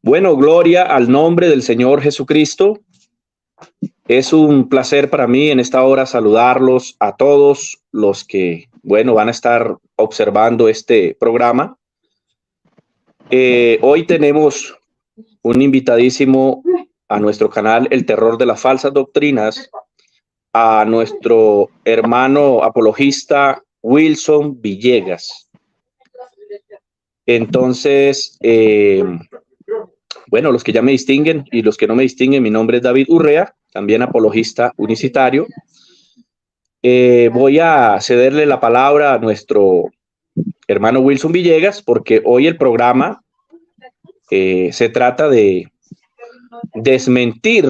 Bueno, gloria al nombre del Señor Jesucristo. Es un placer para mí en esta hora saludarlos a todos los que, bueno, van a estar observando este programa. Hoy tenemos un invitadísimo a nuestro canal El Terror de las Falsas Doctrinas, a nuestro hermano apologista Wilson Villegas. Entonces, bueno, los que ya me distinguen y los que no me distinguen, mi nombre es David Urrea, también apologista unicitario. Voy a cederle la palabra a nuestro hermano Wilson Villegas, porque hoy el programa se trata de desmentir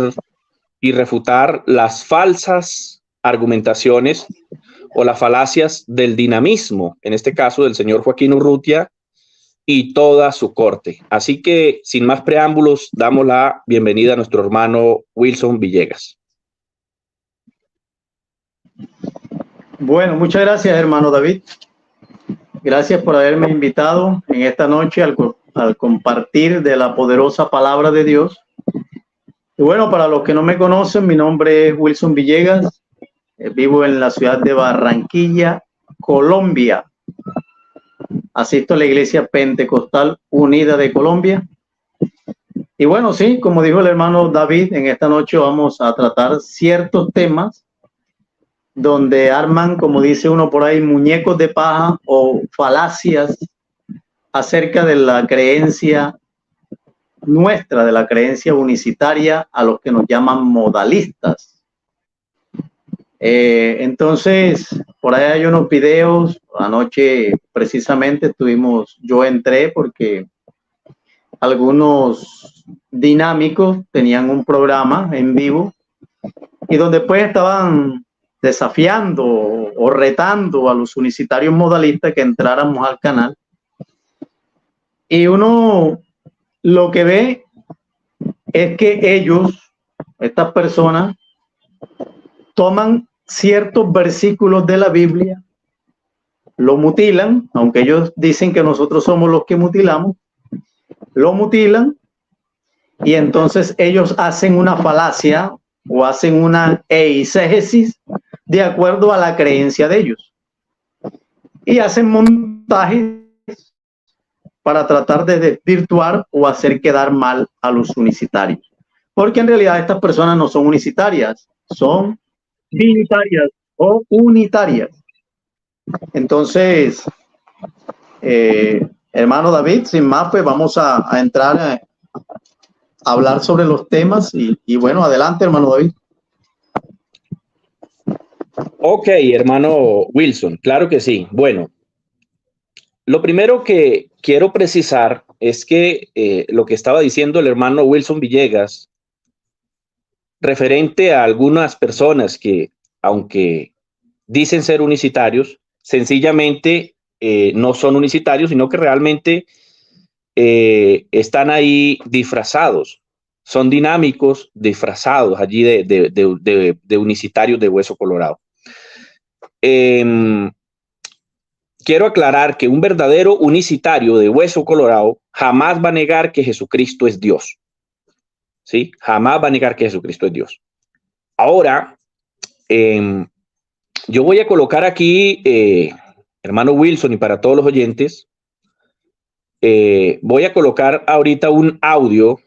y refutar las falsas argumentaciones o las falacias del dinamismo, en este caso del señor Joaquín Urrutia y toda su corte. Así que, sin más preámbulos, damos la bienvenida a nuestro hermano Wilson Villegas. Bueno, muchas gracias, hermano David. Gracias por haberme invitado en esta noche al compartir de la poderosa palabra de Dios. Y bueno, para los que no me conocen, mi nombre es Wilson Villegas. Vivo en la ciudad de Barranquilla, Colombia. Asisto a la Iglesia Pentecostal Unida de Colombia. Y bueno, sí, como dijo el hermano David, en esta noche vamos a tratar ciertos temas donde arman, como dice uno por ahí, muñecos de paja o falacias acerca de la creencia nuestra, de la creencia unicitaria, a los que nos llaman modalistas. Entonces, por ahí hay unos videos. Anoche precisamente yo entré porque algunos dinámicos tenían un programa en vivo y donde pues estaban desafiando o retando a los unicitarios modalistas que entráramos al canal. Y uno lo que ve es que estas personas, toman ciertos versículos de la Biblia, lo mutilan, aunque ellos dicen que nosotros somos los que mutilamos, lo mutilan y entonces ellos hacen una falacia o hacen una eisegesis de acuerdo a la creencia de ellos y hacen montajes para tratar de desvirtuar o hacer quedar mal a los unicitarios, porque en realidad estas personas no son unicitarias, son binitarias o unitarias. Entonces, hermano David, sin más, pues vamos a entrar a hablar sobre los temas y bueno, adelante, hermano David. Ok, hermano Wilson, claro que sí. Bueno, lo primero que quiero precisar es que lo que estaba diciendo el hermano Wilson Villegas referente a algunas personas que, aunque dicen ser unicitarios, sencillamente no son unicitarios, sino que realmente están ahí disfrazados. Son dinámicos disfrazados allí de unicitarios de hueso colorado. Quiero aclarar que un verdadero unicitario de hueso colorado jamás va a negar que Jesucristo es Dios. ¿Sí? Jamás va a negar que Jesucristo es Dios. Ahora, yo voy a colocar aquí, hermano Wilson, y para todos los oyentes, voy a colocar ahorita un audio,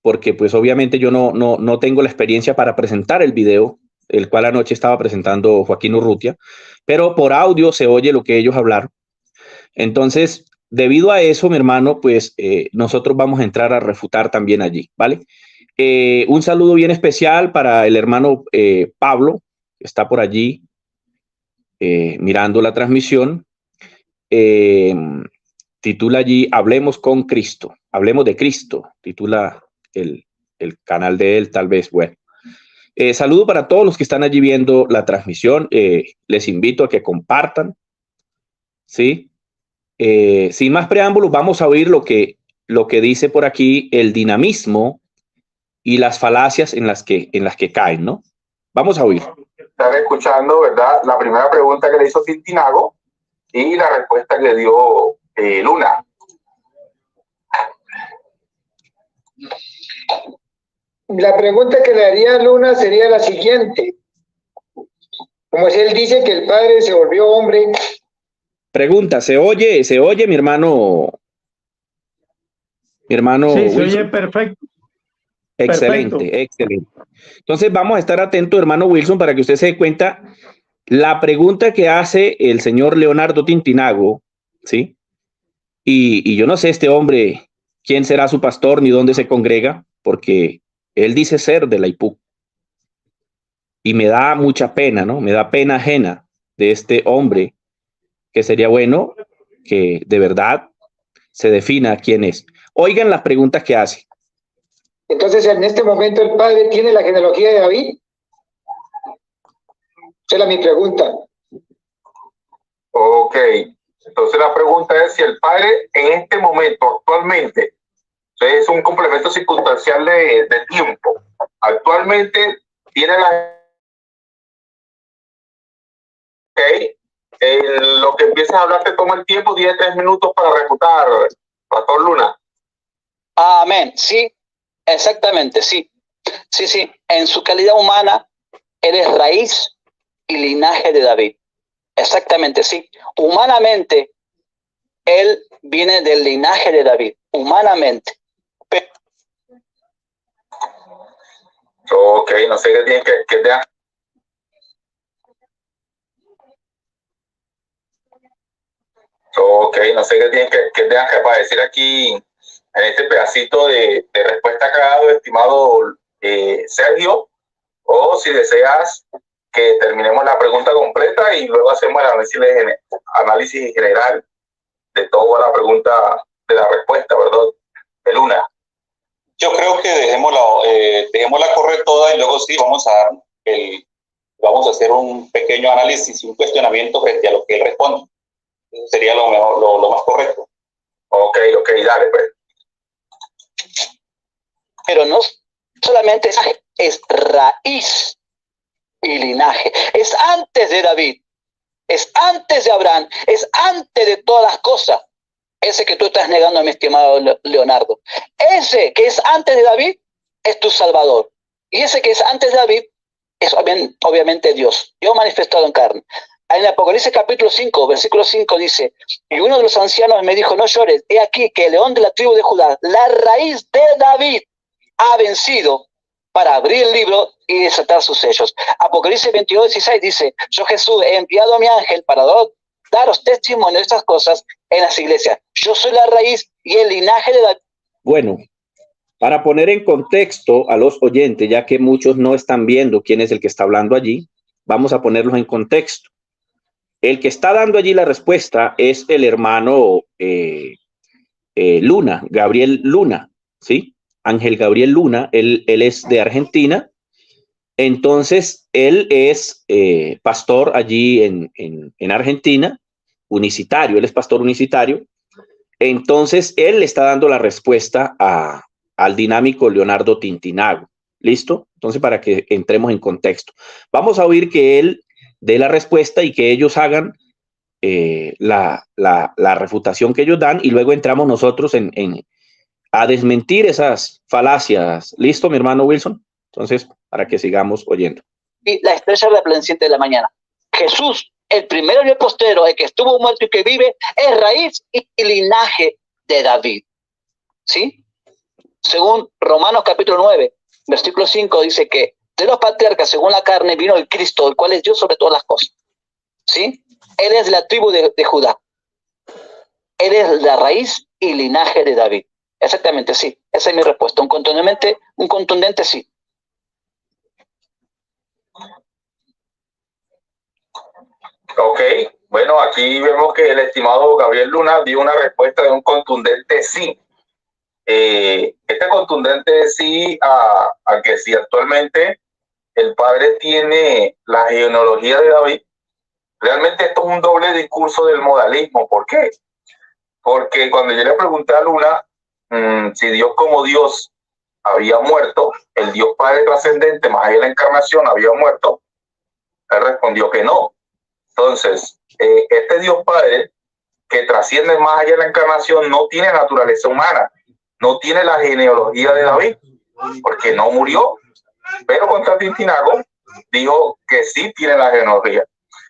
porque pues obviamente yo no tengo la experiencia para presentar el video, el cual anoche estaba presentando Joaquín Urrutia, pero por audio se oye lo que ellos hablaron. Entonces, debido a eso, mi hermano, pues nosotros vamos a entrar a refutar también allí, ¿vale? Un saludo bien especial para el hermano Pablo, que está por allí mirando la transmisión. Titula allí Hablemos con Cristo, Hablemos de Cristo, titula el canal de él, tal vez. Bueno, saludo para todos los que están allí viendo la transmisión. Les invito a que compartan, ¿sí? Sin más preámbulos, vamos a oír lo que dice por aquí el dinamismo y las falacias en las que caen, ¿no? Vamos a oír. Están escuchando, ¿verdad? La primera pregunta que le hizo Tintinago y la respuesta que le dio Luna. La pregunta que le haría a Luna sería la siguiente. Como si él dice que el padre se volvió hombre. Pregunta, ¿se oye, mi hermano? Mi hermano Sí, se oye Wilson. perfecto. Excelente, Perfecto. excelente. Entonces vamos a estar atentos, hermano Wilson, para que usted se dé cuenta la pregunta que hace el señor Leonardo Tintinago, ¿sí? Y yo no sé este hombre quién será su pastor ni dónde se congrega, porque él dice ser de la IPUC. Y me da mucha pena, ¿no? Me da pena ajena de este hombre, que sería bueno que de verdad se defina quién es. Oigan las preguntas que hace. Entonces, en este momento, ¿el padre tiene la genealogía de David? Esa era mi pregunta. Ok. Entonces la pregunta es si el padre en este momento, actualmente, es un complemento circunstancial de tiempo. Actualmente tiene la... Ok. Lo que empiezas a hablar te toma el tiempo, 3 minutos para refutar, Pastor Luna. Amén. Sí, exactamente, sí. Sí, sí. En su calidad humana, él es raíz y linaje de David. Exactamente, sí. Humanamente, él viene del linaje de David. Humanamente. Ok, no sé qué tiene que te... Ok, no sé qué tiene que tengas que para decir aquí en este pedacito de respuesta que ha dado, estimado Sergio, o si deseas que terminemos la pregunta completa y luego hacemos el análisis general de toda la pregunta, de la respuesta, ¿verdad? De Luna. Yo creo que dejémosla correr toda y luego sí vamos a hacer un pequeño análisis, un cuestionamiento frente a lo que él responde. Eso sería lo mejor, lo más correcto. Ok, dale, pues. Pero no solamente es raíz y linaje. Es antes de David. Es antes de Abraham. Es antes de todas las cosas. Ese que tú estás negando, mi estimado Leonardo. Ese que es antes de David es tu Salvador. Y ese que es antes de David es obviamente Dios. Dios manifestado en carne. En Apocalipsis capítulo 5, versículo 5 dice, y uno de los ancianos me dijo, no llores, he aquí que el león de la tribu de Judá, la raíz de David, ha vencido para abrir el libro y desatar sus sellos. Apocalipsis 22, 16 dice, yo Jesús he enviado a mi ángel para daros testimonio de estas cosas en las iglesias. Yo soy la raíz y el linaje de David. Bueno, para poner en contexto a los oyentes, ya que muchos no están viendo quién es el que está hablando allí, vamos a ponerlos en contexto. El que está dando allí la respuesta es el hermano Luna, Gabriel Luna, ¿sí? Ángel Gabriel Luna, él es de Argentina. Entonces, él es pastor allí en Argentina, unicitario, él es pastor unicitario. Entonces, él le está dando la respuesta al dinámico Leonardo Tintinago. ¿Listo? Entonces, para que entremos en contexto. Vamos a oír que él dé la respuesta y que ellos hagan la refutación que ellos dan y luego entramos nosotros a desmentir esas falacias. ¿Listo, mi hermano Wilson? Entonces, para que sigamos oyendo. Y la estrella resplandeciente de la mañana. Jesús, el primero y el postero, el que estuvo muerto y que vive, es raíz y linaje de David. ¿Sí? Según Romanos capítulo 9, versículo 5, dice que de los patriarcas, según la carne, vino el Cristo, el cual es Dios sobre todas las cosas. ¿Sí? Él es de la tribu de Judá. Él es la raíz y linaje de David. Exactamente, sí. Esa es mi respuesta. Un contundente sí. Ok, bueno, aquí vemos que el estimado Gabriel Luna dio una respuesta de un contundente sí. Este contundente sí a que si actualmente el padre tiene la genealogía de David, realmente esto es un doble discurso del modalismo. ¿Por qué? Porque cuando yo le pregunté a Luna si Dios como Dios había muerto, el Dios Padre trascendente, más allá de la encarnación, había muerto, él respondió que no. Entonces, este Dios Padre que trasciende más allá de la encarnación no tiene naturaleza humana, no tiene la genealogía de David. porque no murió. Pero Constantin Tinago dijo que sí tiene la genealogía.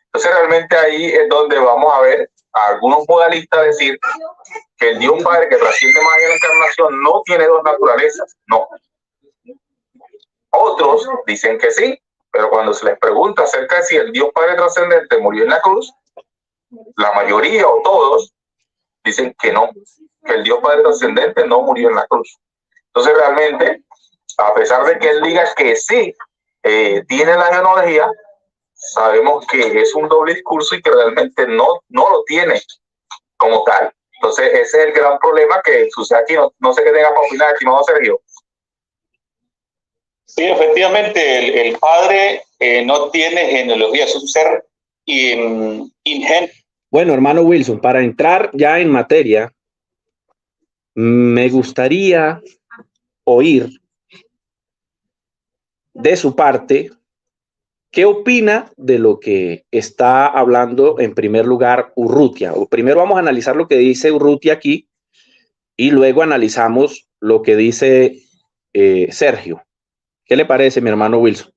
Entonces realmente ahí es donde vamos a ver a algunos modalistas decir que el Dios Padre que trasciende más allá de la encarnación no tiene dos naturalezas, no. Otros dicen que sí, pero cuando se les pregunta acerca de si el Dios Padre trascendente murió en la cruz, la mayoría o todos dicen que no, que el Dios Padre trascendente no murió en la cruz. Entonces realmente, a pesar de que él diga que sí tiene la genealogía, sabemos que es un doble discurso y que realmente no lo tiene como tal. Entonces ese es el gran problema que sucede aquí. No sé qué tenga para opinar, estimado Sergio. Sí, efectivamente, el Padre no tiene genealogía, es un ser ingente. Bueno, hermano Wilson, para entrar ya en materia, me gustaría oír de su parte qué opina de lo que está hablando en primer lugar Urrutia. Primero vamos a analizar lo que dice Urrutia aquí y luego analizamos lo que dice Sergio. ¿Qué le parece, mi hermano Wilson?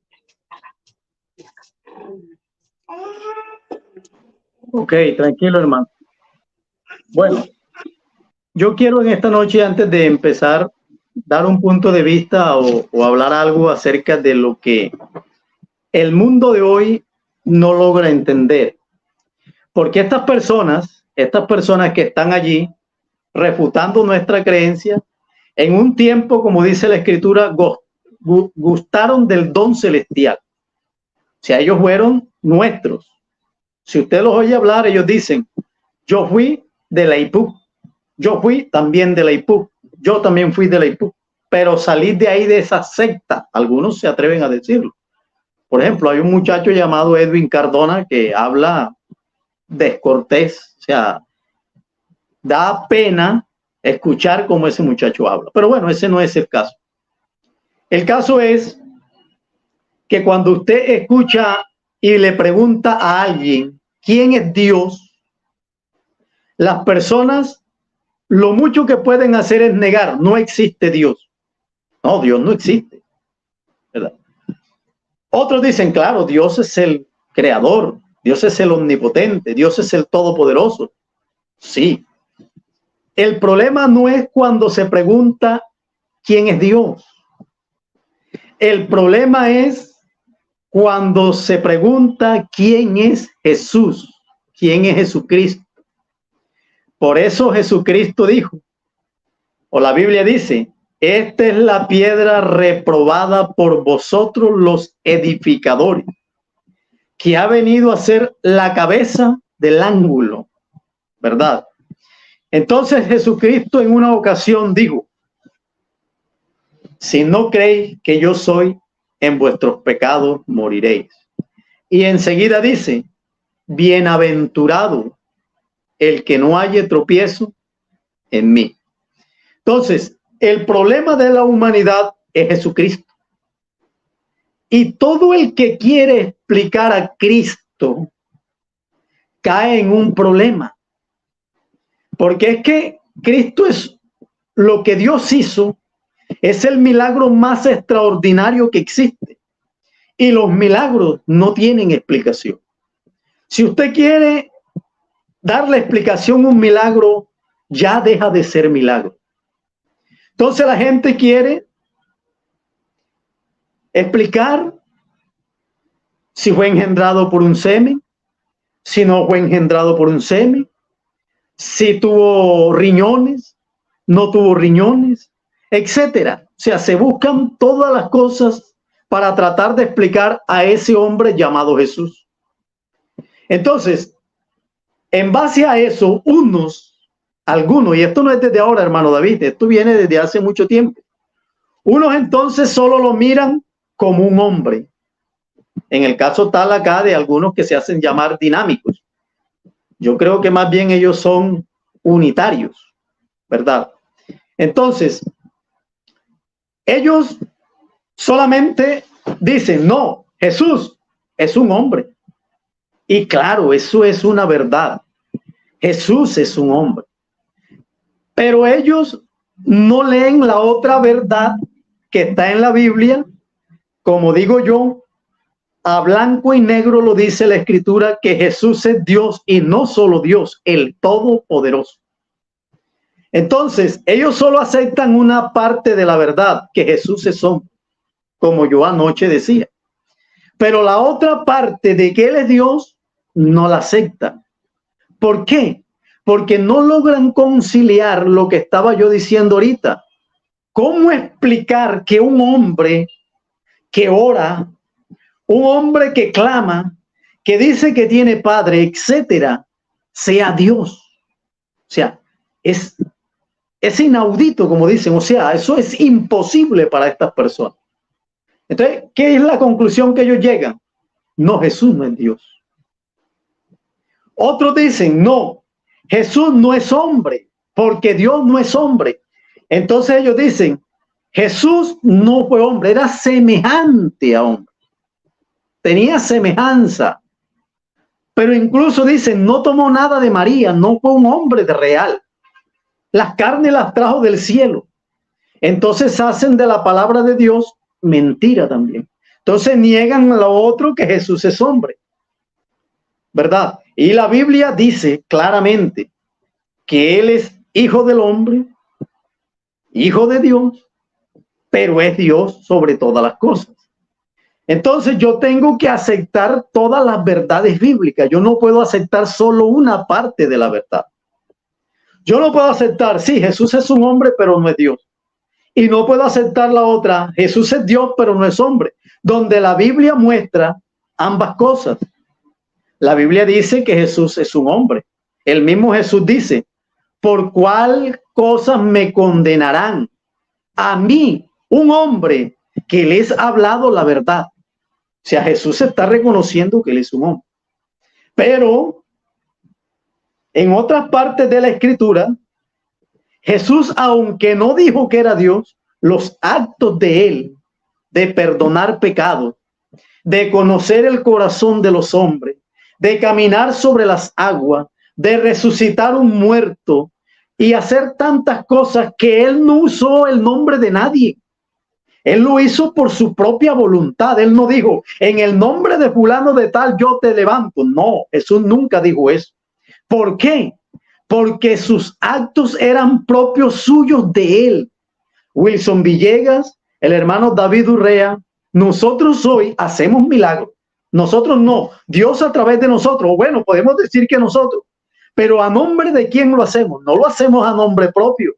Ok, tranquilo, hermano. Bueno, yo quiero en esta noche, antes de empezar, dar un punto de vista o hablar algo acerca de lo que el mundo de hoy no logra entender. Porque estas personas que están allí refutando nuestra creencia, en un tiempo, como dice la Escritura, gustaron del don celestial. O sea, ellos fueron nuestros. Si usted los oye hablar, ellos dicen, yo fui de la IPU, yo fui también de la IPU, yo también fui de la IPU, pero salí de ahí, de esa secta. Algunos se atreven a decirlo. Por ejemplo, hay un muchacho llamado Edwin Cardona que habla descortés, o sea, da pena escuchar cómo ese muchacho habla. Pero bueno, ese no es el caso. El caso es que cuando usted escucha y le pregunta a alguien quién es Dios, las personas lo mucho que pueden hacer es negar, no existe Dios. No, Dios no existe, ¿verdad? Otros dicen, claro, Dios es el creador, Dios es el omnipotente, Dios es el todopoderoso. Sí. El problema no es cuando se pregunta quién es Dios. El problema es cuando se pregunta quién es Jesús, quién es Jesucristo. Por eso Jesucristo dijo, o la Biblia dice, esta es la piedra reprobada por vosotros los edificadores, que ha venido a ser la cabeza del ángulo, ¿verdad? Entonces Jesucristo en una ocasión dijo, si no creéis que yo soy, en vuestros pecados moriréis. Y enseguida dice, bienaventurado el que no halle tropiezo en mí. Entonces, el problema de la humanidad es Jesucristo. Y todo el que quiere explicar a Cristo cae en un problema. Porque es que Cristo es lo que Dios hizo, es el milagro más extraordinario que existe. Y los milagros no tienen explicación. Si usted quiere darle explicación a un milagro, ya deja de ser milagro. Entonces la gente quiere explicar si fue engendrado por un semen, si no fue engendrado por un semen, si tuvo riñones, no tuvo riñones, etcétera. O sea, se buscan todas las cosas para tratar de explicar a ese hombre llamado Jesús. Entonces, en base a eso, algunos, y esto no es desde ahora, hermano David, esto viene desde hace mucho tiempo. Unos entonces solo lo miran como un hombre. En el caso tal acá de algunos que se hacen llamar dinámicos. Yo creo que más bien ellos son unitarios, ¿verdad? Entonces, ellos solamente dicen, no, Jesús es un hombre. Y claro, eso es una verdad. Jesús es un hombre. Pero ellos no leen la otra verdad que está en la Biblia, como digo yo, a blanco y negro lo dice la Escritura, que Jesús es Dios y no solo Dios, el Todopoderoso. Entonces, ellos solo aceptan una parte de la verdad, que Jesús es hombre, como yo anoche decía. Pero la otra parte de que Él es Dios, no la aceptan. ¿Por qué? Porque no logran conciliar lo que estaba yo diciendo ahorita. ¿Cómo explicar que un hombre que ora, un hombre que clama, que dice que tiene padre, etcétera, sea Dios? O sea, es inaudito, como dicen. O sea, eso es imposible para estas personas. Entonces, ¿qué es la conclusión que ellos llegan? No, Jesús no es Dios. Otros dicen, no, Jesús no es hombre, porque Dios no es hombre. Entonces ellos dicen, Jesús no fue hombre, era semejante a hombre. Tenía semejanza. Pero incluso dicen, no tomó nada de María, no fue un hombre de real. Las carnes las trajo del cielo. Entonces hacen de la palabra de Dios mentira también. Entonces niegan a lo otro, que Jesús es hombre, ¿verdad? Y la Biblia dice claramente que Él es hijo del hombre, hijo de Dios, pero es Dios sobre todas las cosas. Entonces yo tengo que aceptar todas las verdades bíblicas. Yo no puedo aceptar solo una parte de la verdad. Yo no puedo aceptar, sí, Jesús es un hombre, pero no es Dios. Y no puedo aceptar la otra, Jesús es Dios, pero no es hombre, donde la Biblia muestra ambas cosas. La Biblia dice que Jesús es un hombre. El mismo Jesús dice, ¿por cuál cosa me condenarán? A mí, un hombre que les ha hablado la verdad. O sea, Jesús está reconociendo que Él es un hombre. Pero en otras partes de la Escritura, Jesús, aunque no dijo que era Dios, los actos de Él, de perdonar pecados, de conocer el corazón de los hombres, de caminar sobre las aguas, de resucitar un muerto y hacer tantas cosas, que Él no usó el nombre de nadie. Él lo hizo por su propia voluntad. Él no dijo, en el nombre de fulano de tal yo te levanto. No, Jesús nunca dijo eso. ¿Por qué? Porque sus actos eran propios suyos de Él. Wilson Villegas, el hermano David Urrea, nosotros hoy hacemos milagros. Nosotros no, Dios a través de nosotros. Bueno, podemos decir que nosotros, pero ¿a nombre de quién lo hacemos? No lo hacemos a nombre propio.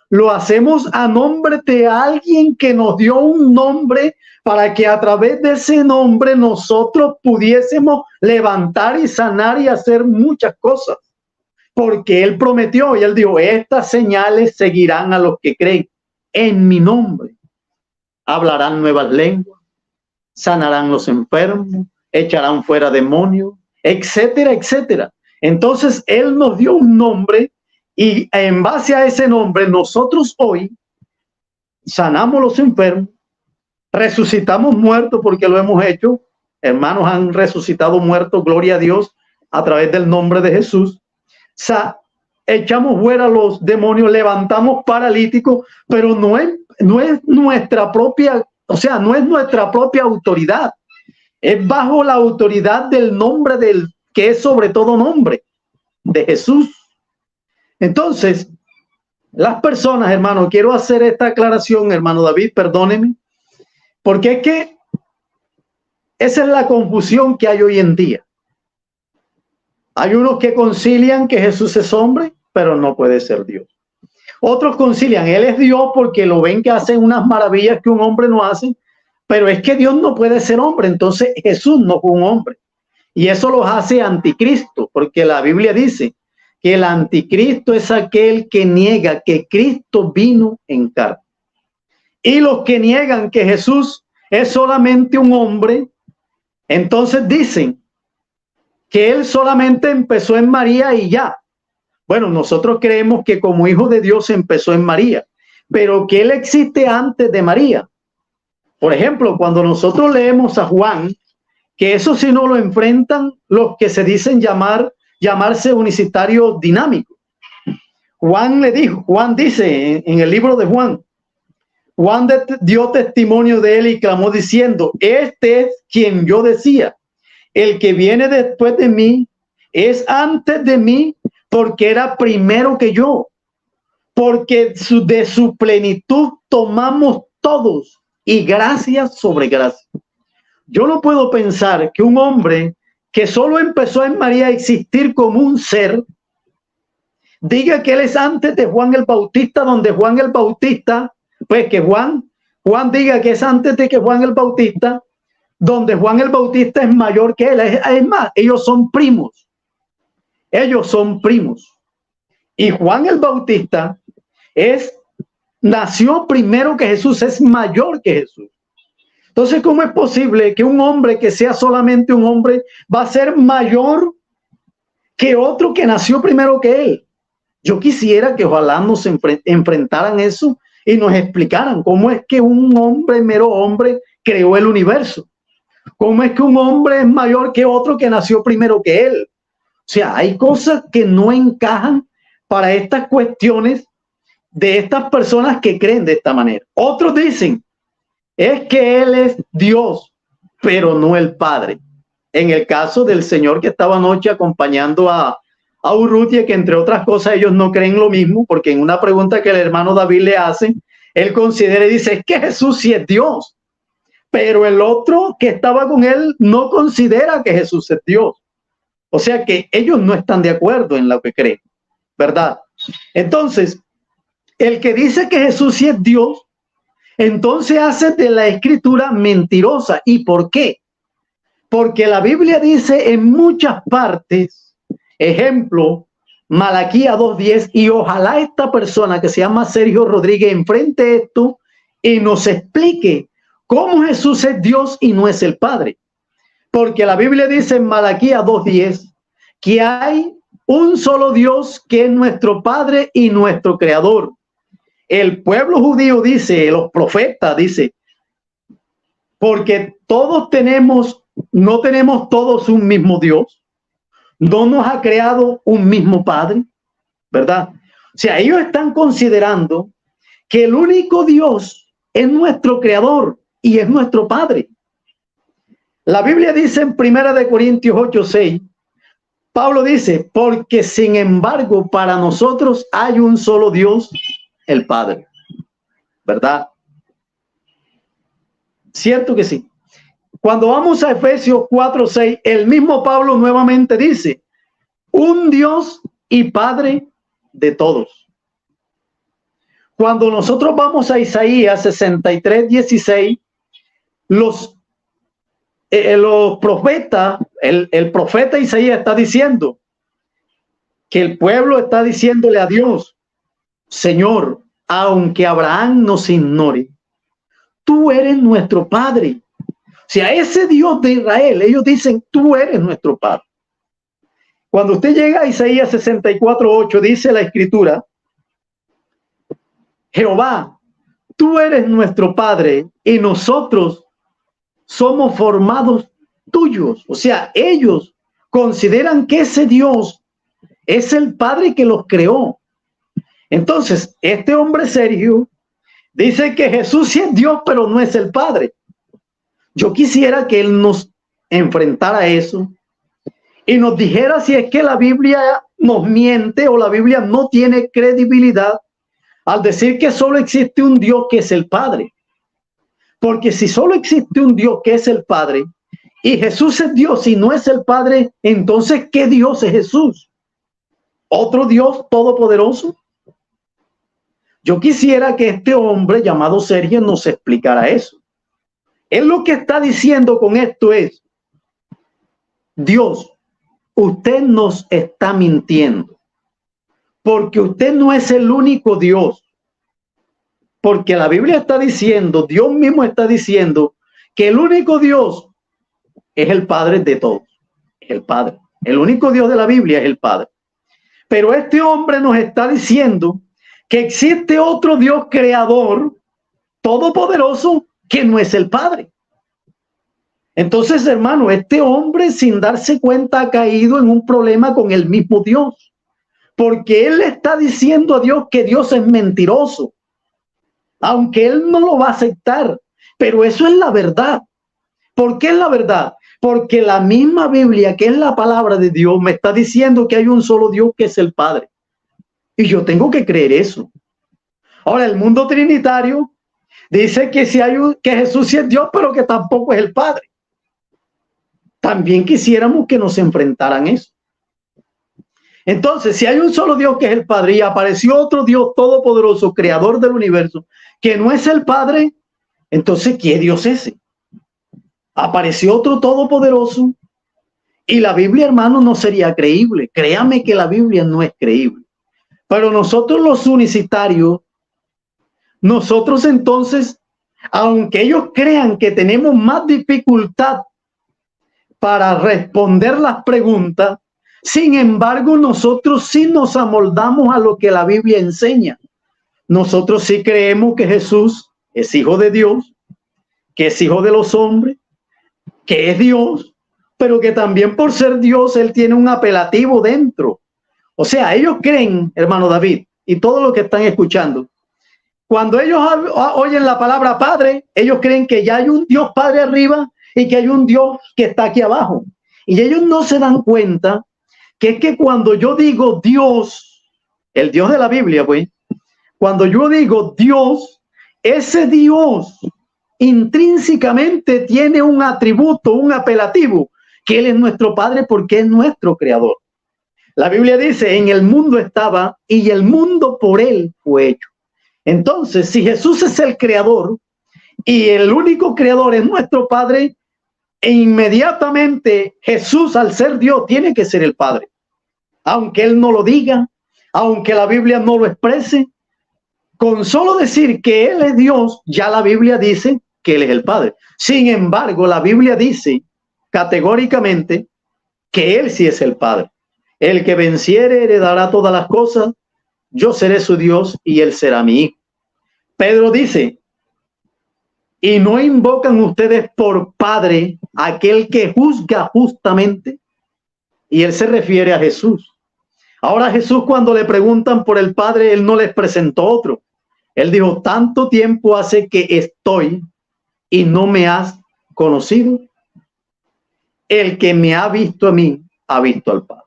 Lo hacemos a nombre de alguien que nos dio un nombre, para que a través de ese nombre nosotros pudiésemos levantar y sanar y hacer muchas cosas. Porque Él prometió y Él dijo, estas señales seguirán a los que creen en mi nombre. Hablarán nuevas lenguas, sanarán los enfermos, echarán fuera demonios, etcétera, etcétera. Entonces Él nos dio un nombre, y en base a ese nombre nosotros hoy sanamos los enfermos, resucitamos muertos, porque lo hemos hecho. Hermanos han resucitado muertos, gloria a Dios, a través del nombre de Jesús. Echamos fuera los demonios, levantamos paralíticos, pero no es nuestra propia, o sea, no es nuestra propia autoridad. Es bajo la autoridad del nombre del que es sobre todo nombre, de Jesús. Entonces, las personas, hermano, quiero hacer esta aclaración, hermano David, perdóneme, porque es que esa es la confusión que hay hoy en día. Hay unos que concilian que Jesús es hombre, pero no puede ser Dios. Otros concilian, Él es Dios, porque lo ven que hace unas maravillas que un hombre no hace, pero es que Dios no puede ser hombre, entonces Jesús no fue un hombre. Y eso los hace anticristo, porque la Biblia dice que el anticristo es aquel que niega que Cristo vino en carne. Y los que niegan que Jesús es solamente un hombre, entonces dicen que Él solamente empezó en María y ya. Bueno, nosotros creemos que como hijo de Dios empezó en María, pero que Él existe antes de María. Por ejemplo, cuando nosotros leemos a Juan, que eso sí no lo enfrentan los que se dicen llamarse unicitario dinámico. Juan dice en el libro de Juan, Juan dio testimonio de él y clamó diciendo, este es quien yo decía, el que viene después de mí es antes de mí porque era primero que yo, porque de su plenitud tomamos todos y gracia sobre gracia. Yo no puedo pensar que un hombre que solo empezó en María a existir como un ser, diga que él es antes de Juan el Bautista, donde Juan el Bautista, pues que Juan diga que es antes de que Juan el Bautista, donde Juan el Bautista es mayor que él. Es más, ellos son primos. Ellos son primos. Y Juan el Bautista nació primero que Jesús, es mayor que Jesús. Entonces, ¿cómo es posible que un hombre que sea solamente un hombre va a ser mayor que otro que nació primero que él? Yo quisiera que ojalá nos enfrentaran eso y nos explicaran cómo es que un hombre, mero hombre, creó el universo. ¿Cómo es que un hombre es mayor que otro que nació primero que él? O sea, hay cosas que no encajan para estas cuestiones de estas personas que creen de esta manera. Otros dicen, es que él es Dios, pero no el Padre. En el caso del señor que estaba anoche acompañando a Urrutia, que entre otras cosas ellos no creen lo mismo, porque en una pregunta que el hermano David le hace, él considera y dice, es que Jesús sí es Dios, pero el otro que estaba con él no considera que Jesús es Dios. O sea que ellos no están de acuerdo en lo que creen, ¿verdad? Entonces, el que dice que Jesús sí es Dios, entonces hace de la escritura mentirosa. ¿Y por qué? Porque la Biblia dice en muchas partes, ejemplo, Malaquías 2:10, y ojalá esta persona que se llama Sergio Rodríguez enfrente esto y nos explique cómo Jesús es Dios y no es el Padre. Porque la Biblia dice en Malaquías 2:10 que hay un solo Dios que es nuestro Padre y nuestro Creador. El pueblo judío dice, los profetas dice, porque no tenemos todos un mismo Dios, no nos ha creado un mismo Padre, ¿verdad? O sea, ellos están considerando que el único Dios es nuestro Creador y es nuestro Padre. La Biblia dice en 1 Corintios 8:6, Pablo dice, porque sin embargo para nosotros hay un solo Dios, el Padre, ¿verdad? Cierto que sí. Cuando vamos a Efesios 4:6, el mismo Pablo nuevamente dice, un Dios y Padre de todos. Cuando nosotros vamos a Isaías 63:16, los profetas, el profeta Isaías está diciendo que el pueblo está diciéndole a Dios, Señor, aunque Abraham nos ignore, tú eres nuestro Padre. O sea, ese Dios de Israel, ellos dicen, tú eres nuestro Padre. Cuando usted llega a Isaías 64:8, dice la Escritura, Jehová, tú eres nuestro Padre y nosotros somos formados tuyos. O sea, ellos consideran que ese Dios es el Padre que los creó. Entonces, este hombre Sergio dice que Jesús sí es Dios, pero no es el Padre. Yo quisiera que él nos enfrentara a eso y nos dijera si es que la Biblia nos miente o la Biblia no tiene credibilidad al decir que solo existe un Dios que es el Padre. Porque si solo existe un Dios que es el Padre y Jesús es Dios y no es el Padre, entonces ¿qué Dios es Jesús? ¿Otro Dios todopoderoso? Yo quisiera que este hombre llamado Sergio nos explicara eso. Él lo que está diciendo con esto es, Dios, usted nos está mintiendo, porque usted no es el único Dios. Porque la Biblia está diciendo, Dios mismo está diciendo que el único Dios es el Padre de todos. Es el Padre. El único Dios de la Biblia es el Padre. Pero este hombre nos está diciendo que existe otro Dios creador, todopoderoso, que no es el Padre. Entonces, hermano, este hombre sin darse cuenta ha caído en un problema con el mismo Dios. Porque él le está diciendo a Dios que Dios es mentiroso. aunque él no lo va a aceptar, pero eso es la verdad. ¿Por qué es la verdad? Porque la misma Biblia, que es la palabra de Dios, me está diciendo que hay un solo Dios, que es el Padre. Y yo tengo que creer eso. Ahora, el mundo trinitario dice que, que Jesús sí es Dios, pero que tampoco es el Padre. También quisiéramos que nos enfrentaran eso. Entonces, si hay un solo Dios, que es el Padre, y apareció otro Dios todopoderoso, creador del universo, que no es el Padre, entonces, ¿qué Dios es ese? Apareció otro todopoderoso, y la Biblia, hermano, no sería creíble. Créame que la Biblia no es creíble. Pero nosotros los unicitarios, nosotros entonces, aunque ellos crean que tenemos más dificultad para responder las preguntas, sin embargo, nosotros sí nos amoldamos a lo que la Biblia enseña. Nosotros sí creemos que Jesús es hijo de Dios, que es hijo de los hombres, que es Dios, pero que también por ser Dios, él tiene un apelativo dentro. O sea, ellos creen, hermano David, y todos los que están escuchando, cuando ellos oyen la palabra Padre, ellos creen que ya hay un Dios Padre arriba y que hay un Dios que está aquí abajo. Y ellos no se dan cuenta que es que cuando yo digo Dios, el Dios de la Biblia, pues, cuando yo digo Dios, ese Dios intrínsecamente tiene un atributo, un apelativo, que Él es nuestro Padre porque es nuestro creador. La Biblia dice, en el mundo estaba y el mundo por Él fue hecho. Entonces, si Jesús es el creador y el único creador es nuestro Padre, e inmediatamente Jesús, al ser Dios, tiene que ser el Padre. Aunque Él no lo diga, aunque la Biblia no lo exprese, con solo decir que Él es Dios, ya la Biblia dice que Él es el Padre. Sin embargo, la Biblia dice categóricamente que Él sí es el Padre. El que venciere heredará todas las cosas, yo seré su Dios y Él será mi hijo. Pedro dice, y no invocan ustedes por Padre aquel que juzga justamente, y él se refiere a Jesús. Ahora Jesús, cuando le preguntan por el Padre, él no les presentó otro. Él dijo, tanto tiempo hace que estoy y no me has conocido. El que me ha visto a mí, ha visto al Padre.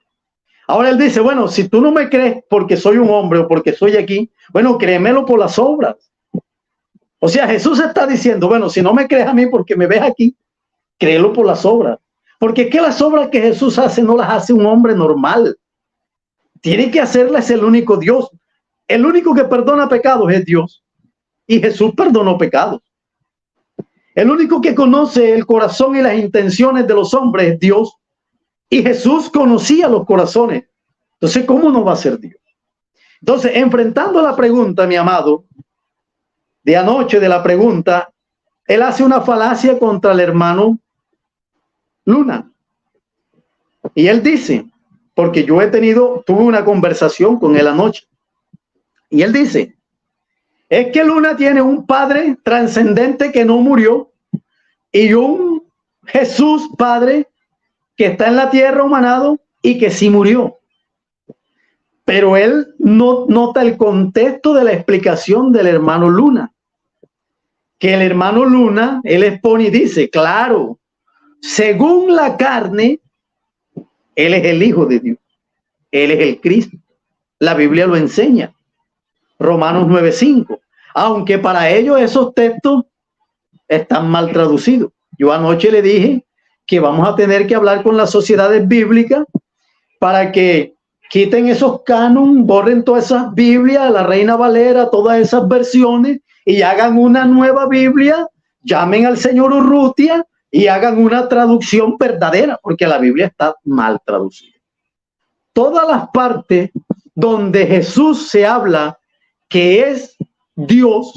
Ahora él dice, bueno, si tú no me crees porque soy un hombre o porque soy aquí, bueno, créemelo por las obras. O sea, Jesús está diciendo, bueno, si no me crees a mí porque me ves aquí, créelo por las obras. Porque es que las obras que Jesús hace no las hace un hombre normal. Tiene que hacerlas el único Dios. El único que perdona pecados es Dios. Y Jesús perdonó pecados. El único que conoce el corazón y las intenciones de los hombres es Dios. Y Jesús conocía los corazones. Entonces, ¿cómo no va a ser Dios? Entonces, enfrentando la pregunta, mi amado, de anoche de la pregunta, él hace una falacia contra el hermano Luna. Y él dice, porque yo tuve una conversación con él anoche. Y él dice, es que Luna tiene un Padre trascendente que no murió y un Jesús Padre que está en la tierra humanado y que sí murió. Pero él no nota el contexto de la explicación del hermano Luna. Que el hermano Luna, él expone y dice, claro, según la carne, él es el Hijo de Dios. Él es el Cristo. La Biblia lo enseña. Romanos 9:5. Aunque para ellos esos textos están mal traducidos. Yo anoche le dije que vamos a tener que hablar con las sociedades bíblicas para que quiten esos cánones, borren todas esas Biblias, la Reina Valera, todas esas versiones y hagan una nueva Biblia, llamen al señor Urrutia y hagan una traducción verdadera, porque la Biblia está mal traducida. Todas las partes donde Jesús se habla que es Dios,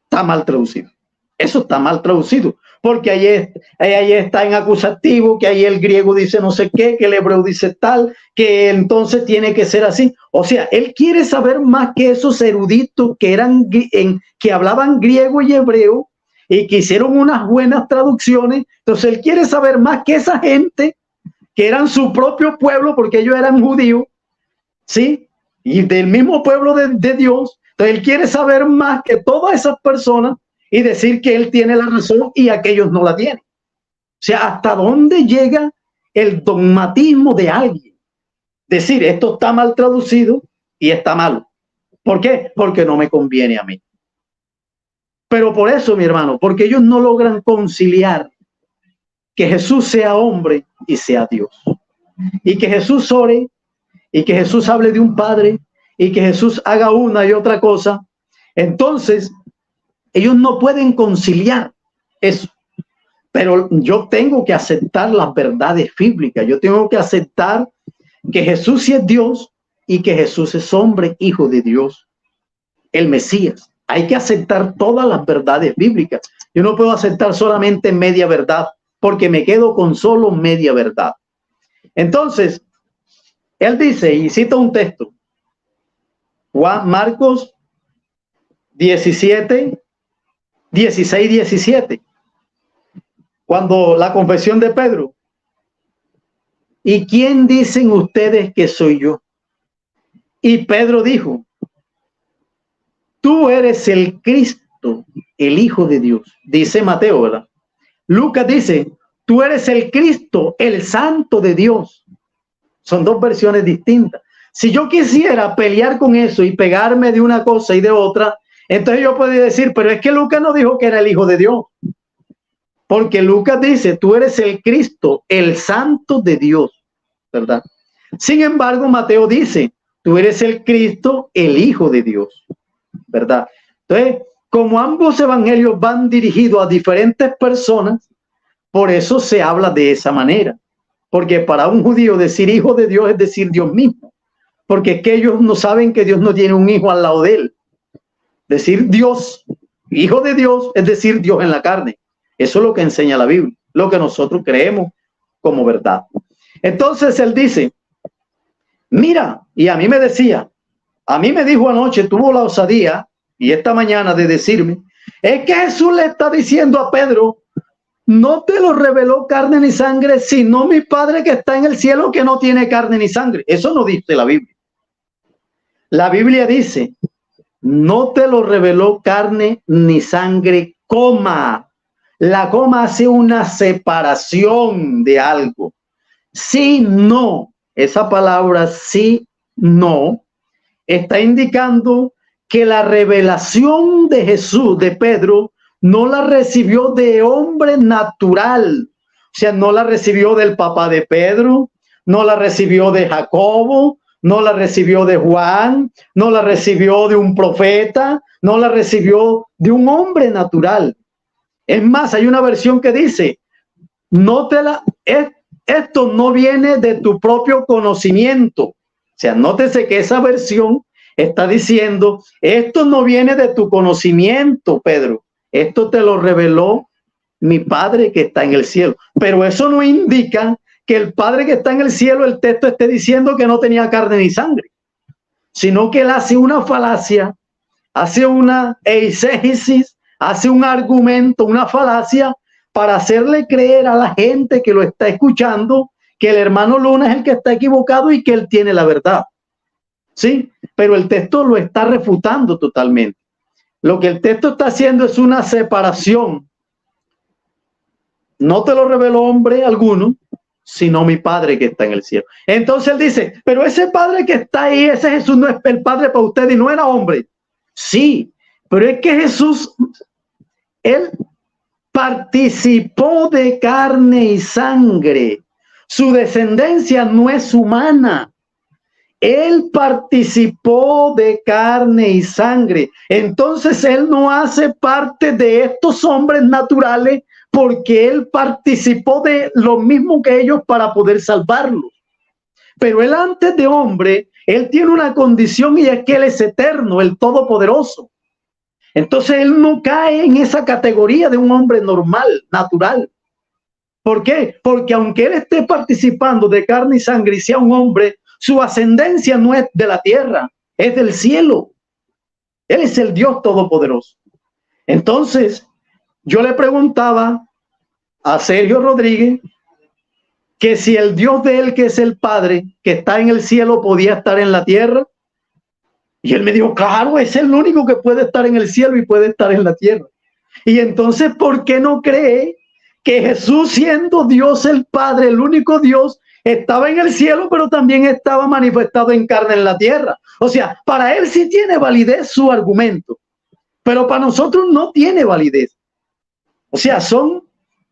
está mal traducido. Eso está mal traducido, porque ahí está en acusativo, que ahí el griego dice no sé qué, que el hebreo dice tal, que entonces tiene que ser así. O sea, él quiere saber más que esos eruditos que hablaban griego y hebreo y que hicieron unas buenas traducciones. Entonces él quiere saber más que esa gente que eran su propio pueblo, porque ellos eran judíos, ¿sí? Y del mismo pueblo de Dios. Entonces él quiere saber más que todas esas personas y decir que él tiene la razón y aquellos no la tienen. O sea, ¿hasta dónde llega el dogmatismo de alguien? Decir, esto está mal traducido y está malo. ¿Por qué? Porque no me conviene a mí. Pero por eso, mi hermano, porque ellos no logran conciliar que Jesús sea hombre y sea Dios. Y que Jesús ore y que Jesús hable de un Padre y que Jesús haga una y otra cosa. Entonces, ellos no pueden conciliar eso. Pero yo tengo que aceptar las verdades bíblicas. Yo tengo que aceptar que Jesús sí es Dios y que Jesús es hombre, hijo de Dios, el Mesías. Hay que aceptar todas las verdades bíblicas. Yo no puedo aceptar solamente media verdad, porque me quedo con solo media verdad. Entonces, él dice, y cita un texto, Marcos 17, 16, 17, cuando la confesión de Pedro, ¿y quién dicen ustedes que soy yo? Y Pedro dijo, tú eres el Cristo, el Hijo de Dios. Dice Mateo, ¿verdad? Lucas dice, tú eres el Cristo, el Santo de Dios. Son dos versiones distintas. Si yo quisiera pelear con eso y pegarme de una cosa y de otra, entonces yo podría decir, pero es que Lucas no dijo que era el Hijo de Dios. Porque Lucas dice, tú eres el Cristo, el Santo de Dios, ¿verdad? Sin embargo, Mateo dice, tú eres el Cristo, el Hijo de Dios, ¿verdad? Entonces, como ambos evangelios van dirigidos a diferentes personas, por eso se habla de esa manera. Porque para un judío decir hijo de Dios es decir Dios mismo. Porque es que ellos no saben que Dios no tiene un hijo al lado de él. Decir Dios, hijo de Dios, es decir Dios en la carne. Eso es lo que enseña la Biblia, lo que nosotros creemos como verdad. Entonces él dice, mira, y a mí me decía, a mí me dijo anoche, tuvo la osadía, y esta mañana de decirme, es que Jesús le está diciendo a Pedro, no te lo reveló carne ni sangre, sino mi Padre que está en el cielo, que no tiene carne ni sangre. Eso no dice la Biblia. La Biblia dice, no te lo reveló carne ni sangre, coma. La coma hace una separación de algo. Si no, esa palabra si no, está indicando que la revelación de Jesús, de Pedro, no la recibió de hombre natural. O sea, no la recibió del papá de Pedro, no la recibió de Jacobo, no la recibió de Juan, no la recibió de un profeta, no la recibió de un hombre natural. Es más, hay una versión que dice, esto no viene de tu propio conocimiento. O sea, nótese que esa versión está diciendo, esto no viene de tu conocimiento, Pedro. Esto te lo reveló mi Padre que está en el cielo. Pero eso no indica que el Padre que está en el cielo, el texto esté diciendo que no tenía carne ni sangre, sino que él hace una falacia, hace una eisegesis, hace un argumento, una falacia, para hacerle creer a la gente que lo está escuchando que el hermano Luna es el que está equivocado y que él tiene la verdad. ¿Sí? Pero el texto lo está refutando totalmente. Lo que el texto está haciendo es una separación. No te lo reveló hombre alguno, sino mi Padre que está en el cielo. Entonces él dice, pero ese Padre que está ahí, ese Jesús no es el Padre para usted y no era hombre. Sí, pero es que Jesús, él participó de carne y sangre. Su descendencia no es humana. Él participó de carne y sangre. Entonces él no hace parte de estos hombres naturales porque él participó de lo mismo que ellos para poder salvarlos. Pero él antes de hombre, él tiene una condición y es que él es eterno, el todopoderoso. Entonces él no cae en esa categoría de un hombre normal, natural. ¿Por qué? Porque aunque él esté participando de carne y sangre y sea un hombre, su ascendencia no es de la tierra, es del cielo. Él es el Dios todopoderoso. Entonces, yo le preguntaba a Sergio Rodríguez que si el Dios de él, que es el Padre, que está en el cielo, podía estar en la tierra. Y él me dijo, claro, es el único que puede estar en el cielo y puede estar en la tierra. Y entonces, ¿por qué no cree que Jesús, siendo Dios el Padre, el único Dios, estaba en el cielo, pero también estaba manifestado en carne en la tierra? O sea, para él sí tiene validez su argumento, pero para nosotros no tiene validez. O sea, son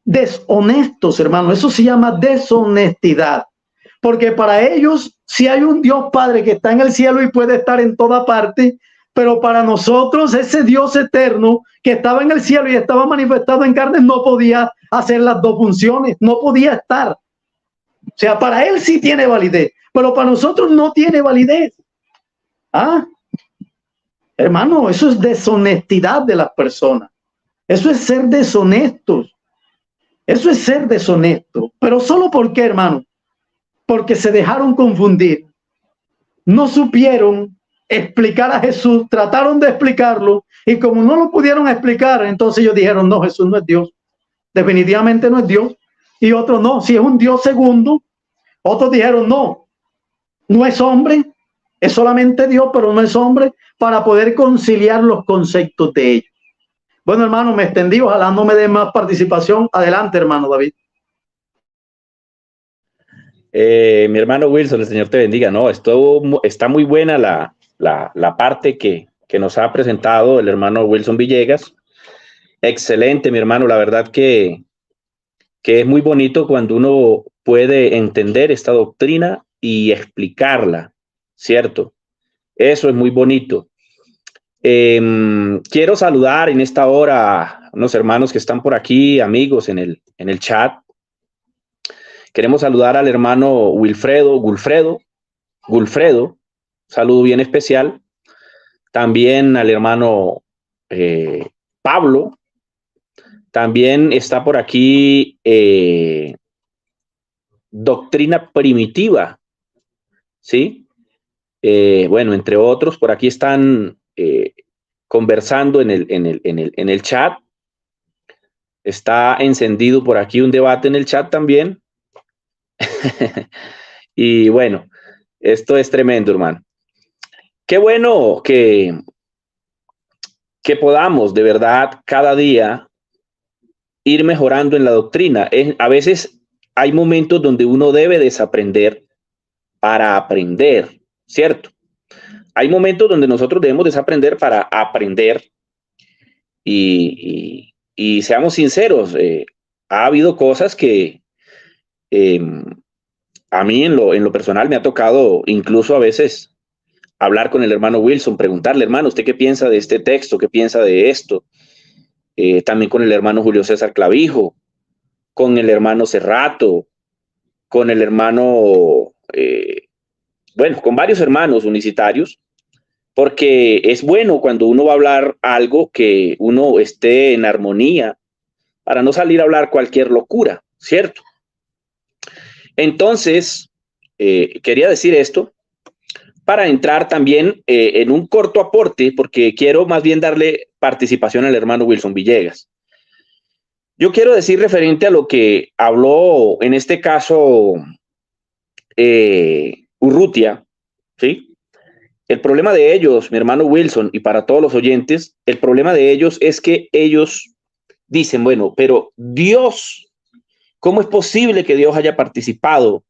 deshonestos, hermano. Eso se llama deshonestidad. Porque para ellos sí hay un Dios Padre que está en el cielo y puede estar en toda parte, pero para nosotros ese Dios eterno que estaba en el cielo y estaba manifestado en carne no podía hacer las dos funciones, no podía estar. O sea, para él sí tiene validez, pero para nosotros no tiene validez. Ah, hermano, eso es deshonestidad de las personas. Eso es ser deshonestos. Eso es ser deshonesto. Pero solo porque, hermano, porque se dejaron confundir. No supieron explicar a Jesús, trataron de explicarlo y como no lo pudieron explicar, entonces ellos dijeron, no, Jesús no es Dios. Definitivamente no es Dios. Y otros no, si es un Dios segundo. Otros dijeron, no, no es hombre, es solamente Dios, pero no es hombre, para poder conciliar los conceptos de ellos. Bueno, hermano, me extendí, ojalá no me dé más participación. Adelante, hermano David. Mi hermano Wilson, el Señor te bendiga. No, está muy buena la parte que nos ha presentado el hermano Wilson Villegas. Excelente, mi hermano. La verdad que es muy bonito cuando uno puede entender esta doctrina y explicarla, ¿cierto? Eso es muy bonito. Quiero saludar en esta hora a unos hermanos que están por aquí, amigos en el chat. Queremos saludar al hermano Gulfredo, saludo bien especial. También al hermano Pablo. También está por aquí Doctrina Primitiva, ¿sí? Bueno, entre otros, por aquí están conversando en el chat. Está encendido por aquí un debate en el chat también. Y bueno, esto es tremendo, hermano. Qué bueno que podamos de verdad cada día ir mejorando en la doctrina. A veces hay momentos donde uno debe desaprender para aprender, ¿cierto? Hay momentos donde nosotros debemos desaprender para aprender y seamos sinceros, ha habido cosas que a mí en lo personal me ha tocado incluso a veces hablar con el hermano Wilson, preguntarle, hermano, ¿usted qué piensa de este texto? ¿Qué piensa de esto? También con el hermano Julio César Clavijo, con el hermano Cerrato, con el hermano, bueno, con varios hermanos unicitarios, porque es bueno cuando uno va a hablar algo que uno esté en armonía para no salir a hablar cualquier locura, ¿cierto? Entonces, quería decir esto para entrar también en un corto aporte, porque quiero más bien darle participación al hermano Wilson Villegas. Yo quiero decir referente a lo que habló en este caso Urrutia, ¿sí? El problema de ellos, mi hermano Wilson, y para todos los oyentes, el problema de ellos es que ellos dicen, bueno, pero Dios, ¿cómo es posible que Dios haya participado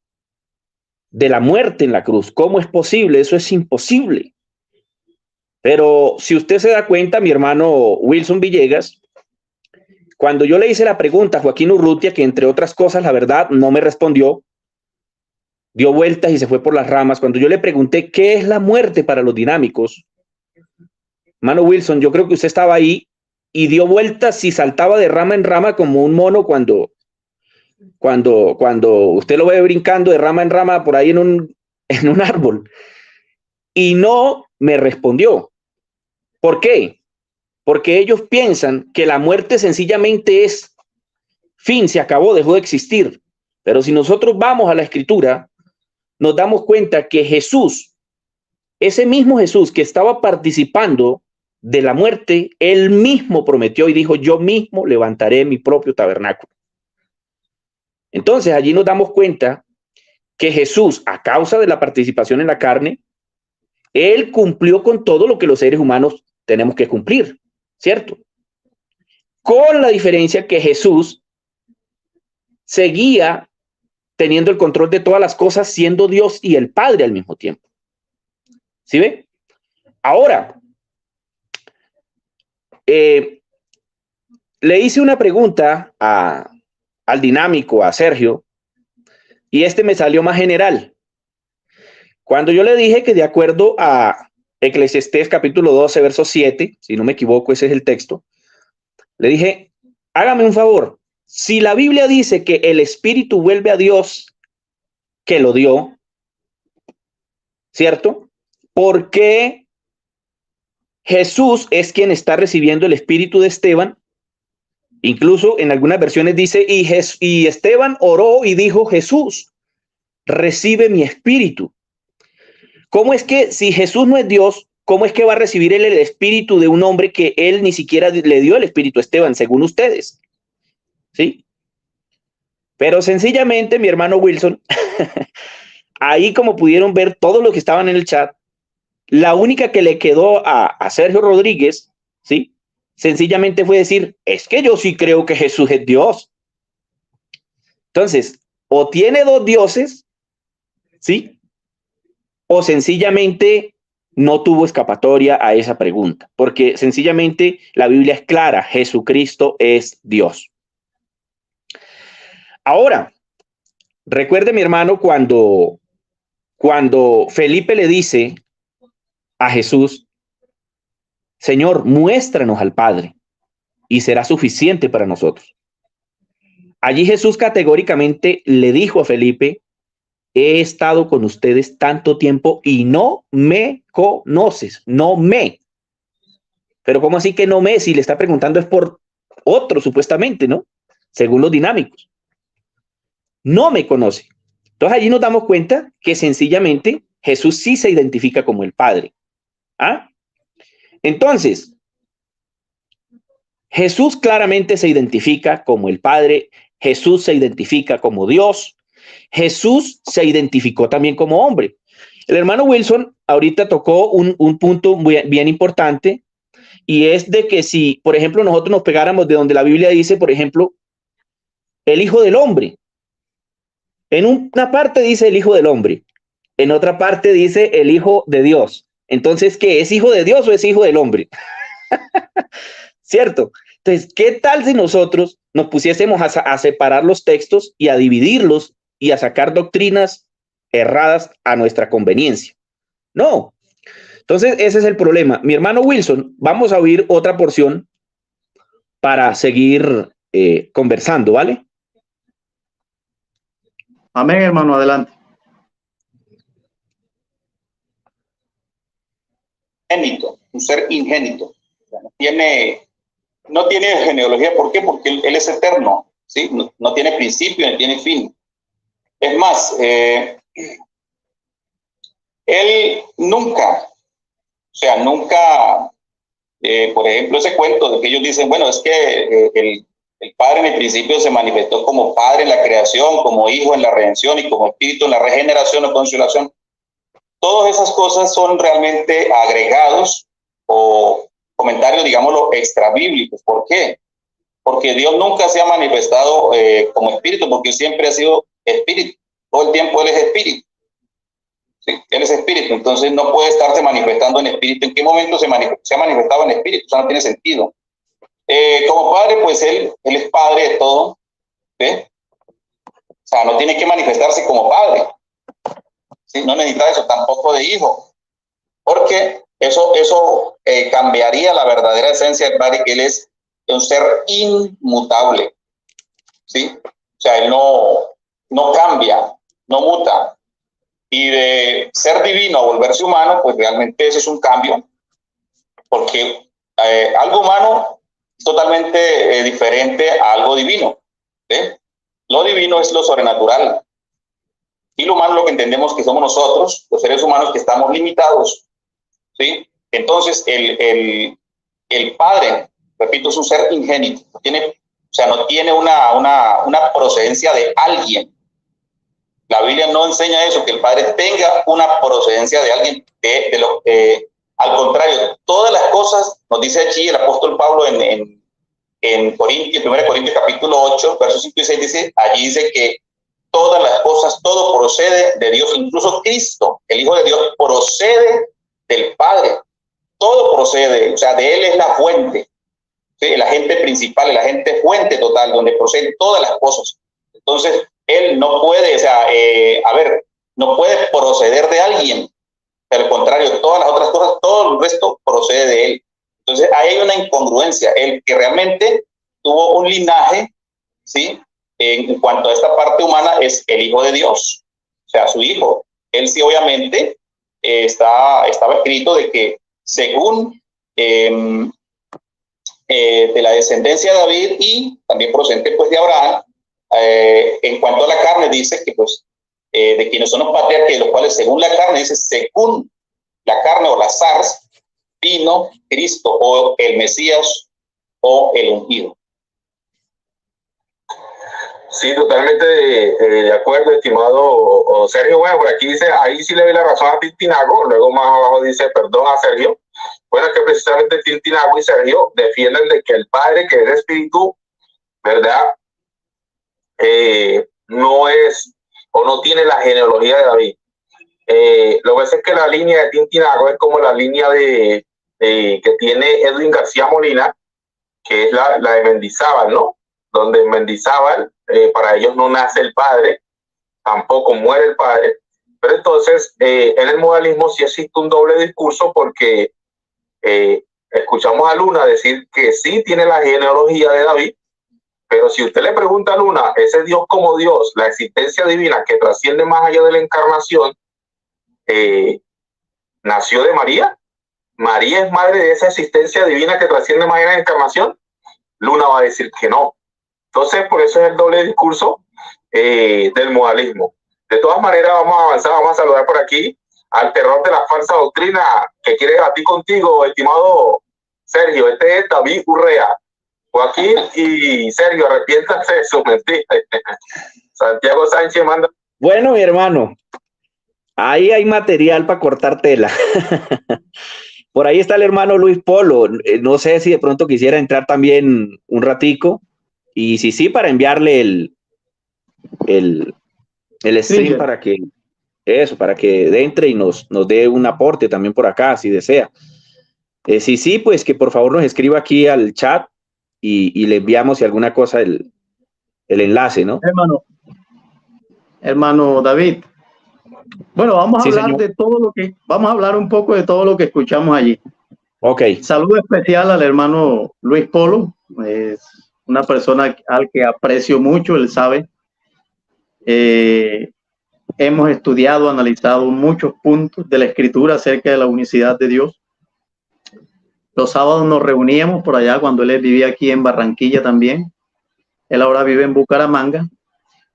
de la muerte en la cruz? ¿Cómo es posible? Eso es imposible. Pero si usted se da cuenta, mi hermano Wilson Villegas, cuando yo le hice la pregunta a Joaquín Urrutia, que entre otras cosas, la verdad, no me respondió, dio vueltas y se fue por las ramas. Cuando yo le pregunté qué es la muerte para los dinámicos, hermano Wilson, yo creo que usted estaba ahí y dio vueltas y saltaba de rama en rama como un mono cuando usted lo ve brincando de rama en rama por ahí en un árbol. Y no me respondió. ¿Por qué? Porque ellos piensan que la muerte sencillamente es fin, se acabó, dejó de existir. Pero si nosotros vamos a la Escritura, nos damos cuenta que Jesús, ese mismo Jesús que estaba participando de la muerte, él mismo prometió y dijo, yo mismo levantaré mi propio tabernáculo. Entonces allí nos damos cuenta que Jesús, a causa de la participación en la carne, Él cumplió con todo lo que los seres humanos tenemos que cumplir, ¿cierto? Con la diferencia que Jesús seguía teniendo el control de todas las cosas, siendo Dios y el Padre al mismo tiempo. ¿Sí ve? Ahora, le hice una pregunta al dinámico, a Sergio, y me salió más general. Cuando yo le dije que de acuerdo a Eclesiastés capítulo 12, verso 7, si no me equivoco, ese es el texto, le dije, hágame un favor, si la Biblia dice que el Espíritu vuelve a Dios que lo dio, ¿cierto? ¿Por qué Jesús es quien está recibiendo el Espíritu de Esteban? Incluso en algunas versiones dice, y Esteban oró y dijo, Jesús, recibe mi espíritu. ¿Cómo es que si Jesús no es Dios, cómo es que va a recibir él el espíritu de un hombre que él ni siquiera le dio el espíritu a Esteban, según ustedes? ¿Sí? Pero sencillamente, mi hermano Wilson, ahí como pudieron ver todos los que estaban en el chat, la única que le quedó a Sergio Rodríguez, ¿sí? Sencillamente fue decir, es que yo sí creo que Jesús es Dios. Entonces, o tiene dos dioses, ¿sí? O sencillamente no tuvo escapatoria a esa pregunta, porque sencillamente la Biblia es clara, Jesucristo es Dios. Ahora, recuerde mi hermano cuando Felipe le dice a Jesús, Señor, muéstranos al Padre y será suficiente para nosotros. Allí Jesús categóricamente le dijo a Felipe, he estado con ustedes tanto tiempo y no me conoces, no me. Pero ¿cómo así que no me? Si le está preguntando es por otro, supuestamente, ¿no? Según los dinámicos. No me conoce. Entonces allí nos damos cuenta que sencillamente Jesús sí se identifica como el Padre. ¿Ah? Entonces, Jesús claramente se identifica como el Padre, Jesús se identifica como Dios, Jesús se identificó también como hombre. El hermano Wilson ahorita tocó un punto bien importante, y es de que si, por ejemplo, nosotros nos pegáramos de donde la Biblia dice, por ejemplo, el Hijo del Hombre. En una parte dice el Hijo del Hombre, en otra parte dice el Hijo de Dios. Entonces, ¿qué? ¿Es hijo de Dios o es hijo del hombre? ¿Cierto? Entonces, ¿qué tal si nosotros nos pusiésemos a separar los textos y a dividirlos y a sacar doctrinas erradas a nuestra conveniencia? No. Entonces, ese es el problema. Mi hermano Wilson, vamos a oír otra porción para seguir conversando, ¿vale? Amén, hermano, adelante. Ingénito, un ser ingénito. No tiene genealogía. ¿Por qué? Porque él es eterno, ¿sí? No tiene principio ni tiene fin. Es más, él nunca, por ejemplo, ese cuento de que ellos dicen, bueno, es que el Padre en el principio se manifestó como Padre en la creación, como Hijo en la redención y como Espíritu en la regeneración o consolación. Todas esas cosas son realmente agregados o comentarios, digámoslo, extrabíblicos. ¿Por qué? Porque Dios nunca se ha manifestado como espíritu, porque siempre ha sido espíritu. Todo el tiempo Él es espíritu. ¿Sí? Él es espíritu, entonces no puede estarse manifestando en espíritu. ¿En qué momento se ha manifestado en espíritu? Eso no tiene sentido. Como Padre, pues Él es Padre de todo. ¿Sí? O sea, no tiene que manifestarse como Padre. ¿Sí? No necesita eso, tampoco de Hijo. Porque eso cambiaría la verdadera esencia del Padre, que Él es un ser inmutable. ¿Sí? O sea, Él no cambia, no muta. Y de ser divino a volverse humano, pues realmente ese es un cambio. Porque algo humano es totalmente diferente a algo divino. ¿Sí? Lo divino es lo sobrenatural. Y lo humano, lo que entendemos que somos nosotros, los seres humanos, que estamos limitados. ¿Sí? Entonces, el Padre, repito, es un ser ingénito. No tiene una procedencia de alguien. La Biblia no enseña eso, que el padre tenga una procedencia de alguien. Al contrario, todas las cosas, nos dice aquí el apóstol Pablo en Corintios, 1 Corintios capítulo 8, versos 5 y 6, allí dice que todas las cosas, todo procede de Dios, incluso Cristo, el Hijo de Dios, procede del Padre. Todo procede, o sea, de Él es la fuente, ¿sí? El agente principal, el agente fuente total, donde proceden todas las cosas. Entonces, Él no puede, o sea, no puede proceder de alguien. Al contrario, todas las otras cosas, todo el resto procede de Él. Entonces, ahí hay una incongruencia. El que realmente tuvo un linaje, ¿sí? En cuanto a esta parte humana, es el Hijo de Dios, o sea, su Hijo. Él sí, obviamente, estaba escrito de que según de la descendencia de David y también procedente pues de Abraham, en cuanto a la carne dice que pues de quienes son los patriarcas, de los cuales según la carne dice, según la carne o la Sars, vino Cristo o el Mesías o el ungido. Sí, totalmente de acuerdo, estimado Sergio. Bueno, por aquí dice, ahí sí le doy la razón a Tintinago, luego más abajo dice, perdón a Sergio. Bueno, es que precisamente Tintinago y Sergio defienden de que el Padre, que es espíritu, ¿verdad? No es o no tiene la genealogía de David. Lo que pasa es que la línea de Tintinago es como la línea que tiene Edwin García Molina, que es la de Mendizábal, ¿no? Donde en Mendizábal, para ellos no nace el padre, tampoco muere el padre, pero entonces en el modalismo sí existe un doble discurso porque escuchamos a Luna decir que sí tiene la genealogía de David, pero si usted le pregunta a Luna, ese Dios como Dios, la existencia divina que trasciende más allá de la encarnación, nació de María. María es madre de esa existencia divina que trasciende más allá de la encarnación. Luna va a decir que no. Entonces, por eso es el doble discurso del modalismo. De todas maneras, vamos a avanzar, vamos a saludar por aquí al terror de la falsa doctrina que quiere debatir contigo, estimado Sergio. Este es David Urrea. Joaquín y Sergio, arrepiéntanse de sus mentiras. Santiago Sánchez manda. Bueno, mi hermano, ahí hay material para cortar tela. Por ahí está el hermano Luis Polo. No sé si de pronto quisiera entrar también un ratico. Y sí, para enviarle el stream para que entre y nos dé un aporte también por acá, si desea. Sí, pues que por favor nos escriba aquí al chat y le enviamos si alguna cosa el enlace, ¿no? Hermano David. Bueno, vamos a hablar señor. Vamos a hablar un poco de todo lo que escuchamos allí. Ok. Saludo especial al hermano Luis Polo. Es una persona al que aprecio mucho, él sabe. Hemos estudiado, analizado muchos puntos de la Escritura acerca de la unicidad de Dios. Los sábados nos reuníamos por allá cuando él vivía aquí en Barranquilla también. Él ahora vive en Bucaramanga.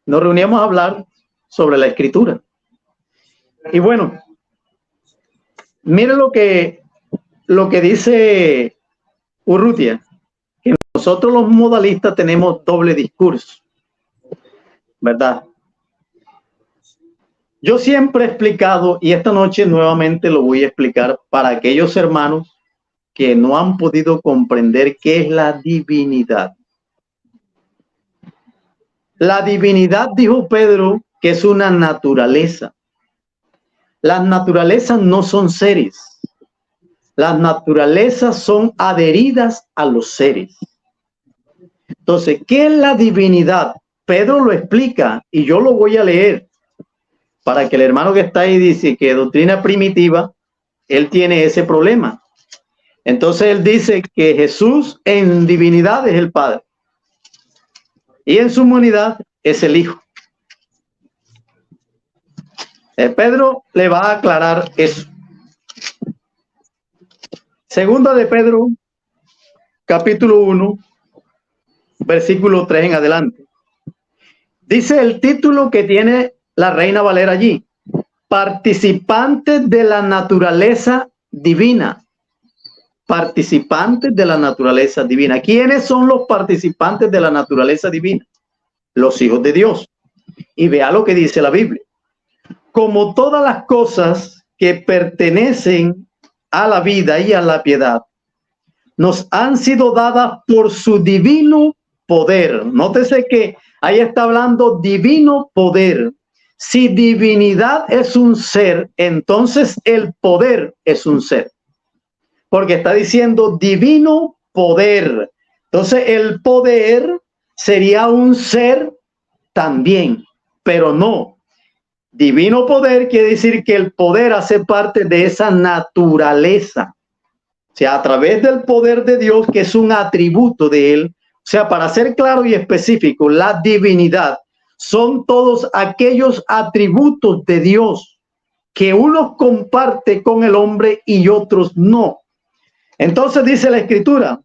Nos reuníamos a hablar sobre la Escritura. Y bueno, mire lo que dice Urrutia, que nosotros los modalistas tenemos doble discurso, ¿verdad? Yo siempre he explicado, y esta noche nuevamente lo voy a explicar para aquellos hermanos que no han podido comprender qué es la divinidad. La divinidad, dijo Pedro, que es una naturaleza. Las naturalezas no son seres. Las naturalezas son adheridas a los seres. Entonces, ¿qué es la divinidad? Pedro lo explica y yo lo voy a leer para que el hermano que está ahí dice que doctrina primitiva, él tiene ese problema. Entonces él dice que Jesús en divinidad es el Padre y en su humanidad es el Hijo. Pedro le va a aclarar eso. Segunda de Pedro, capítulo 1, versículo 3 en adelante. Dice el título que tiene la Reina Valera allí: participantes de la naturaleza divina. Participantes de la naturaleza divina. ¿Quiénes son los participantes de la naturaleza divina? Los hijos de Dios. Y vea lo que dice la Biblia. como todas las cosas que pertenecen a la vida y a la piedad, nos han sido dadas por su divino poder. Nótese que ahí está hablando divino poder. Si divinidad es un ser, entonces el poder es un ser. Porque está diciendo divino poder. Entonces el poder sería un ser también, pero no. Divino poder quiere decir que el poder hace parte de esa naturaleza. O sea, a través del poder de Dios, que es un atributo de él. O sea, para ser claro y específico, la divinidad son todos aquellos atributos de Dios que unos comparte con el hombre y otros no. Entonces dice la Escritura,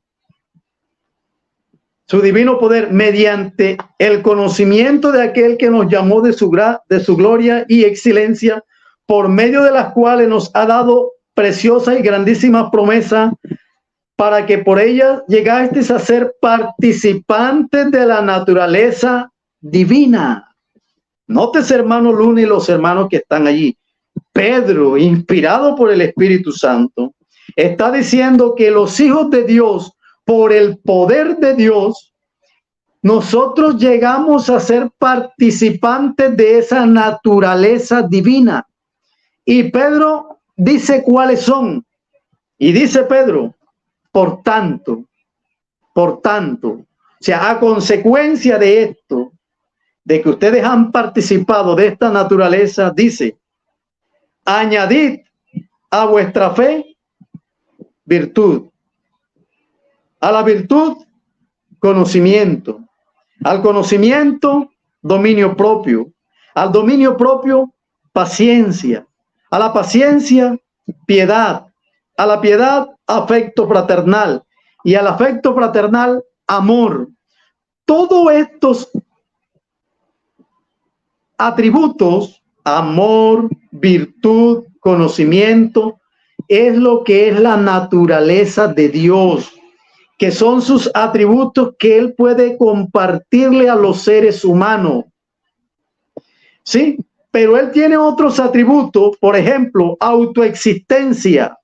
su divino poder mediante el conocimiento de aquel que nos llamó de su gloria y excelencia, por medio de las cuales nos ha dado preciosa y grandísima promesa, para que por ella llegasteis a ser participantes de la naturaleza divina. Nótese, hermano Luna y los hermanos que están allí. Pedro, inspirado por el Espíritu Santo, está diciendo que los hijos de Dios, por el poder de Dios, nosotros llegamos a ser participantes de esa naturaleza divina. Y Pedro dice cuáles son. Y dice Pedro, por tanto, o sea, a consecuencia de esto, de que ustedes han participado de esta naturaleza, dice, añadid a vuestra fe virtud, a la virtud conocimiento, al conocimiento dominio propio, al dominio propio paciencia, a la paciencia piedad, a la piedad afecto fraternal y al afecto fraternal amor. Todos estos atributos, amor, virtud, conocimiento, es lo que es la naturaleza de Dios, que son sus atributos que él puede compartirle a los seres humanos. ¿Sí? Pero él tiene otros atributos, por ejemplo, autoexistencia,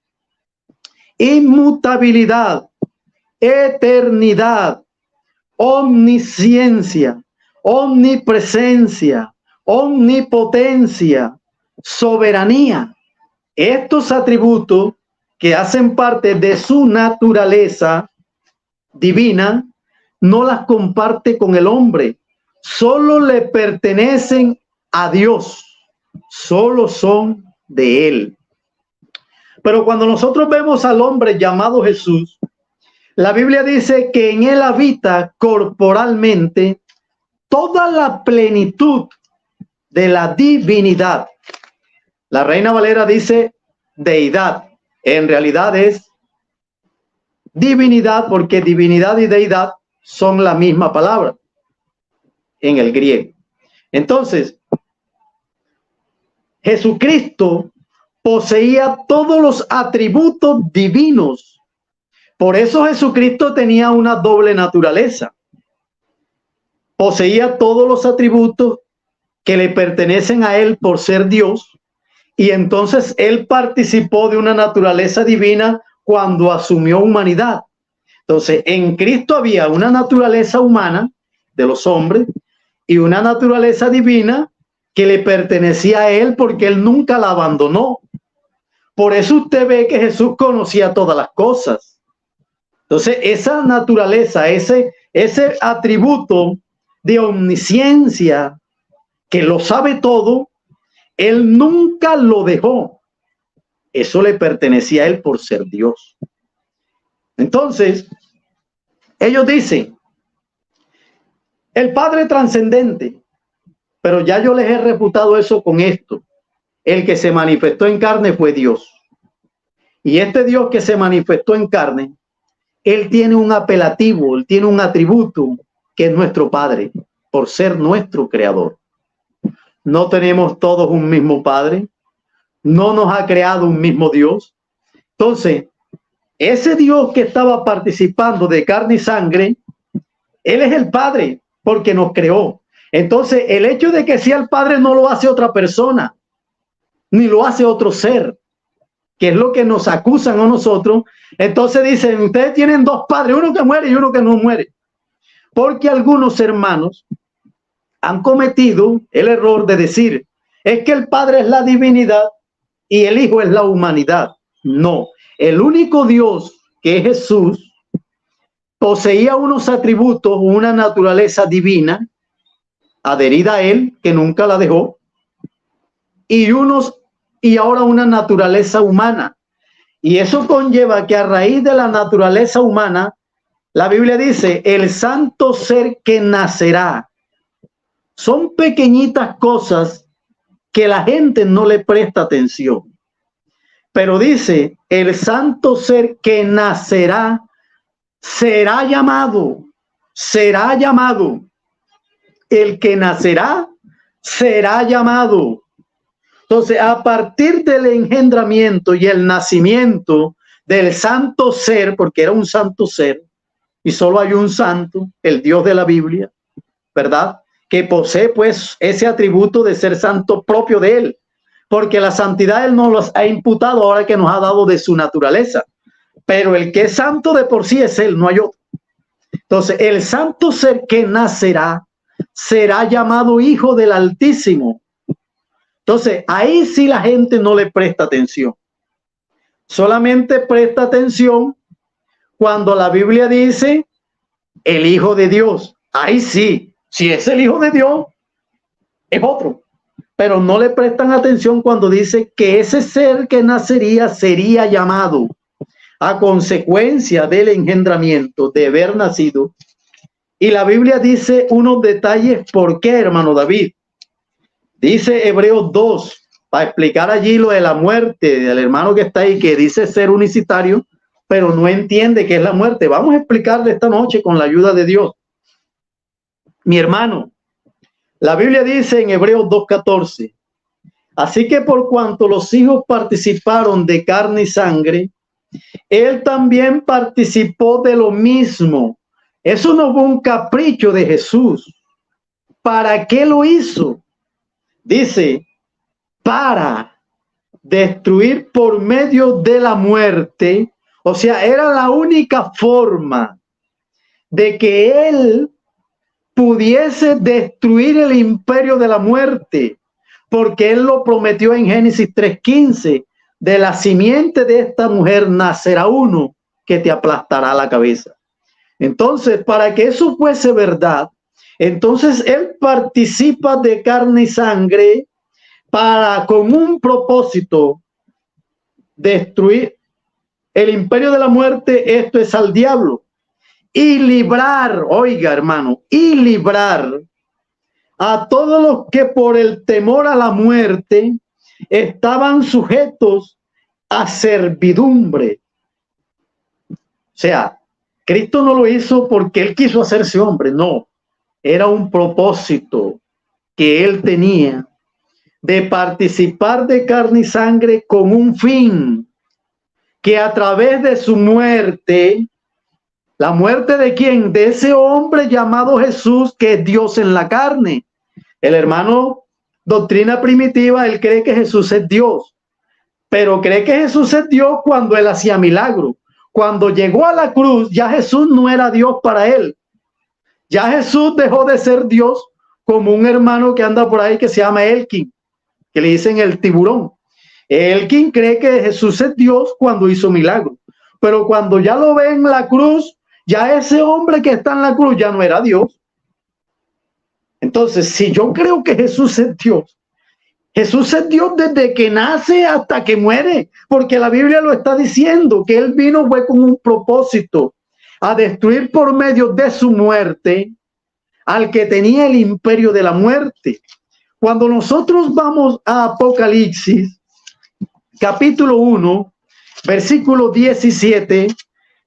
inmutabilidad, eternidad, omnisciencia, omnipresencia, omnipotencia, soberanía. Estos atributos que hacen parte de su naturaleza divina, no las comparte con el hombre, solo le pertenecen a Dios, solo son de él. Pero cuando nosotros vemos al hombre llamado Jesús, la Biblia dice que en él habita corporalmente toda la plenitud de la divinidad. La Reina Valera dice deidad, en realidad es divinidad, porque divinidad y deidad son la misma palabra en el griego. Entonces, Jesucristo poseía todos los atributos divinos. Por eso Jesucristo tenía una doble naturaleza. Poseía todos los atributos que le pertenecen a él por ser Dios, y entonces él participó de una naturaleza divina cuando asumió humanidad. Entonces, en Cristo había una naturaleza humana de los hombres y una naturaleza divina que le pertenecía a él, porque él nunca la abandonó. Por eso usted ve que Jesús conocía todas las cosas. Entonces, esa naturaleza, ese atributo de omnisciencia, que lo sabe todo, él nunca lo dejó. Eso le pertenecía a él por ser Dios. Entonces, ellos dicen, el Padre trascendente, pero ya yo les he refutado eso con esto. El que se manifestó en carne fue Dios. Y este Dios que se manifestó en carne, él tiene un apelativo, él tiene un atributo que es nuestro Padre, por ser nuestro creador. No tenemos todos un mismo Padre, no nos ha creado un mismo Dios. Entonces, ese Dios que estaba participando de carne y sangre, él es el Padre porque nos creó. Entonces, el hecho de que sea el Padre no lo hace otra persona. ni lo hace otro ser, que es lo que nos acusan a nosotros. Entonces dicen, ustedes tienen dos padres, uno que muere y uno que no muere. Porque algunos hermanos han cometido el error de decir, es que el Padre es la divinidad y el Hijo es la humanidad. No, el único Dios, que es Jesús, poseía unos atributos, una naturaleza divina adherida a él, que nunca la dejó, y ahora una naturaleza humana. Y eso conlleva que a raíz de la naturaleza humana, la Biblia dice, el santo ser que nacerá. Son pequeñitas cosas que la gente no le presta atención. Pero dice, el santo ser que nacerá será llamado, será llamado. El que nacerá será llamado. Entonces, a partir del engendramiento y el nacimiento del santo ser, porque era un santo ser, y solo hay un santo, el Dios de la Biblia, ¿verdad? Que posee pues ese atributo de ser santo propio de él, porque la santidad él nos los ha imputado ahora que nos ha dado de su naturaleza, pero el que es santo de por sí es él, no hay otro. Entonces, el santo ser que nacerá será llamado Hijo del Altísimo. Entonces, ahí sí la gente no le presta atención. Solamente presta atención cuando la Biblia dice el Hijo de Dios. Ahí sí, si es el Hijo de Dios, es otro. Pero no le prestan atención cuando dice que ese ser que nacería sería llamado a consecuencia del engendramiento, de haber nacido. Y la Biblia dice unos detalles por qué, hermano David. Dice Hebreos 2, para explicar allí lo de la muerte del hermano que está ahí, que dice ser unicitario, pero no entiende qué es la muerte. Vamos a explicarle esta noche con la ayuda de Dios. Mi hermano, la Biblia dice en Hebreos 2:14, así que por cuanto los hijos participaron de carne y sangre, él también participó de lo mismo. Eso no fue un capricho de Jesús. ¿Para qué lo hizo? Dice, para destruir por medio de la muerte. O sea, era la única forma de que él pudiese destruir el imperio de la muerte, porque él lo prometió en Génesis 3:15, de la simiente de esta mujer nacerá uno que te aplastará la cabeza. Entonces, para que eso fuese verdad, entonces él participa de carne y sangre para, con un propósito, destruir el imperio de la muerte, esto es al diablo, y librar, oiga hermano, y librar a todos los que por el temor a la muerte estaban sujetos a servidumbre. O sea, Cristo no lo hizo porque él quiso hacerse hombre, no. Era un propósito que él tenía de participar de carne y sangre con un fin, que a través de su muerte, ¿la muerte de quién? De ese hombre llamado Jesús, que es Dios en la carne. El hermano, doctrina primitiva, él cree que Jesús es Dios, pero cree que Jesús es Dios cuando él hacía milagros. Cuando llegó a la cruz, ya Jesús no era Dios para él. Ya Jesús dejó de ser Dios, como un hermano que anda por ahí que se llama Elkin, que le dicen el tiburón. Elkin cree que Jesús es Dios cuando hizo milagros, pero cuando ya lo ve en la cruz, ya ese hombre que está en la cruz ya no era Dios. Entonces, si yo creo que Jesús es Dios, Jesús es Dios desde que nace hasta que muere, porque la Biblia lo está diciendo, que él vino fue con un propósito, a destruir por medio de su muerte al que tenía el imperio de la muerte. Cuando nosotros vamos a Apocalipsis, capítulo 1, versículo 17,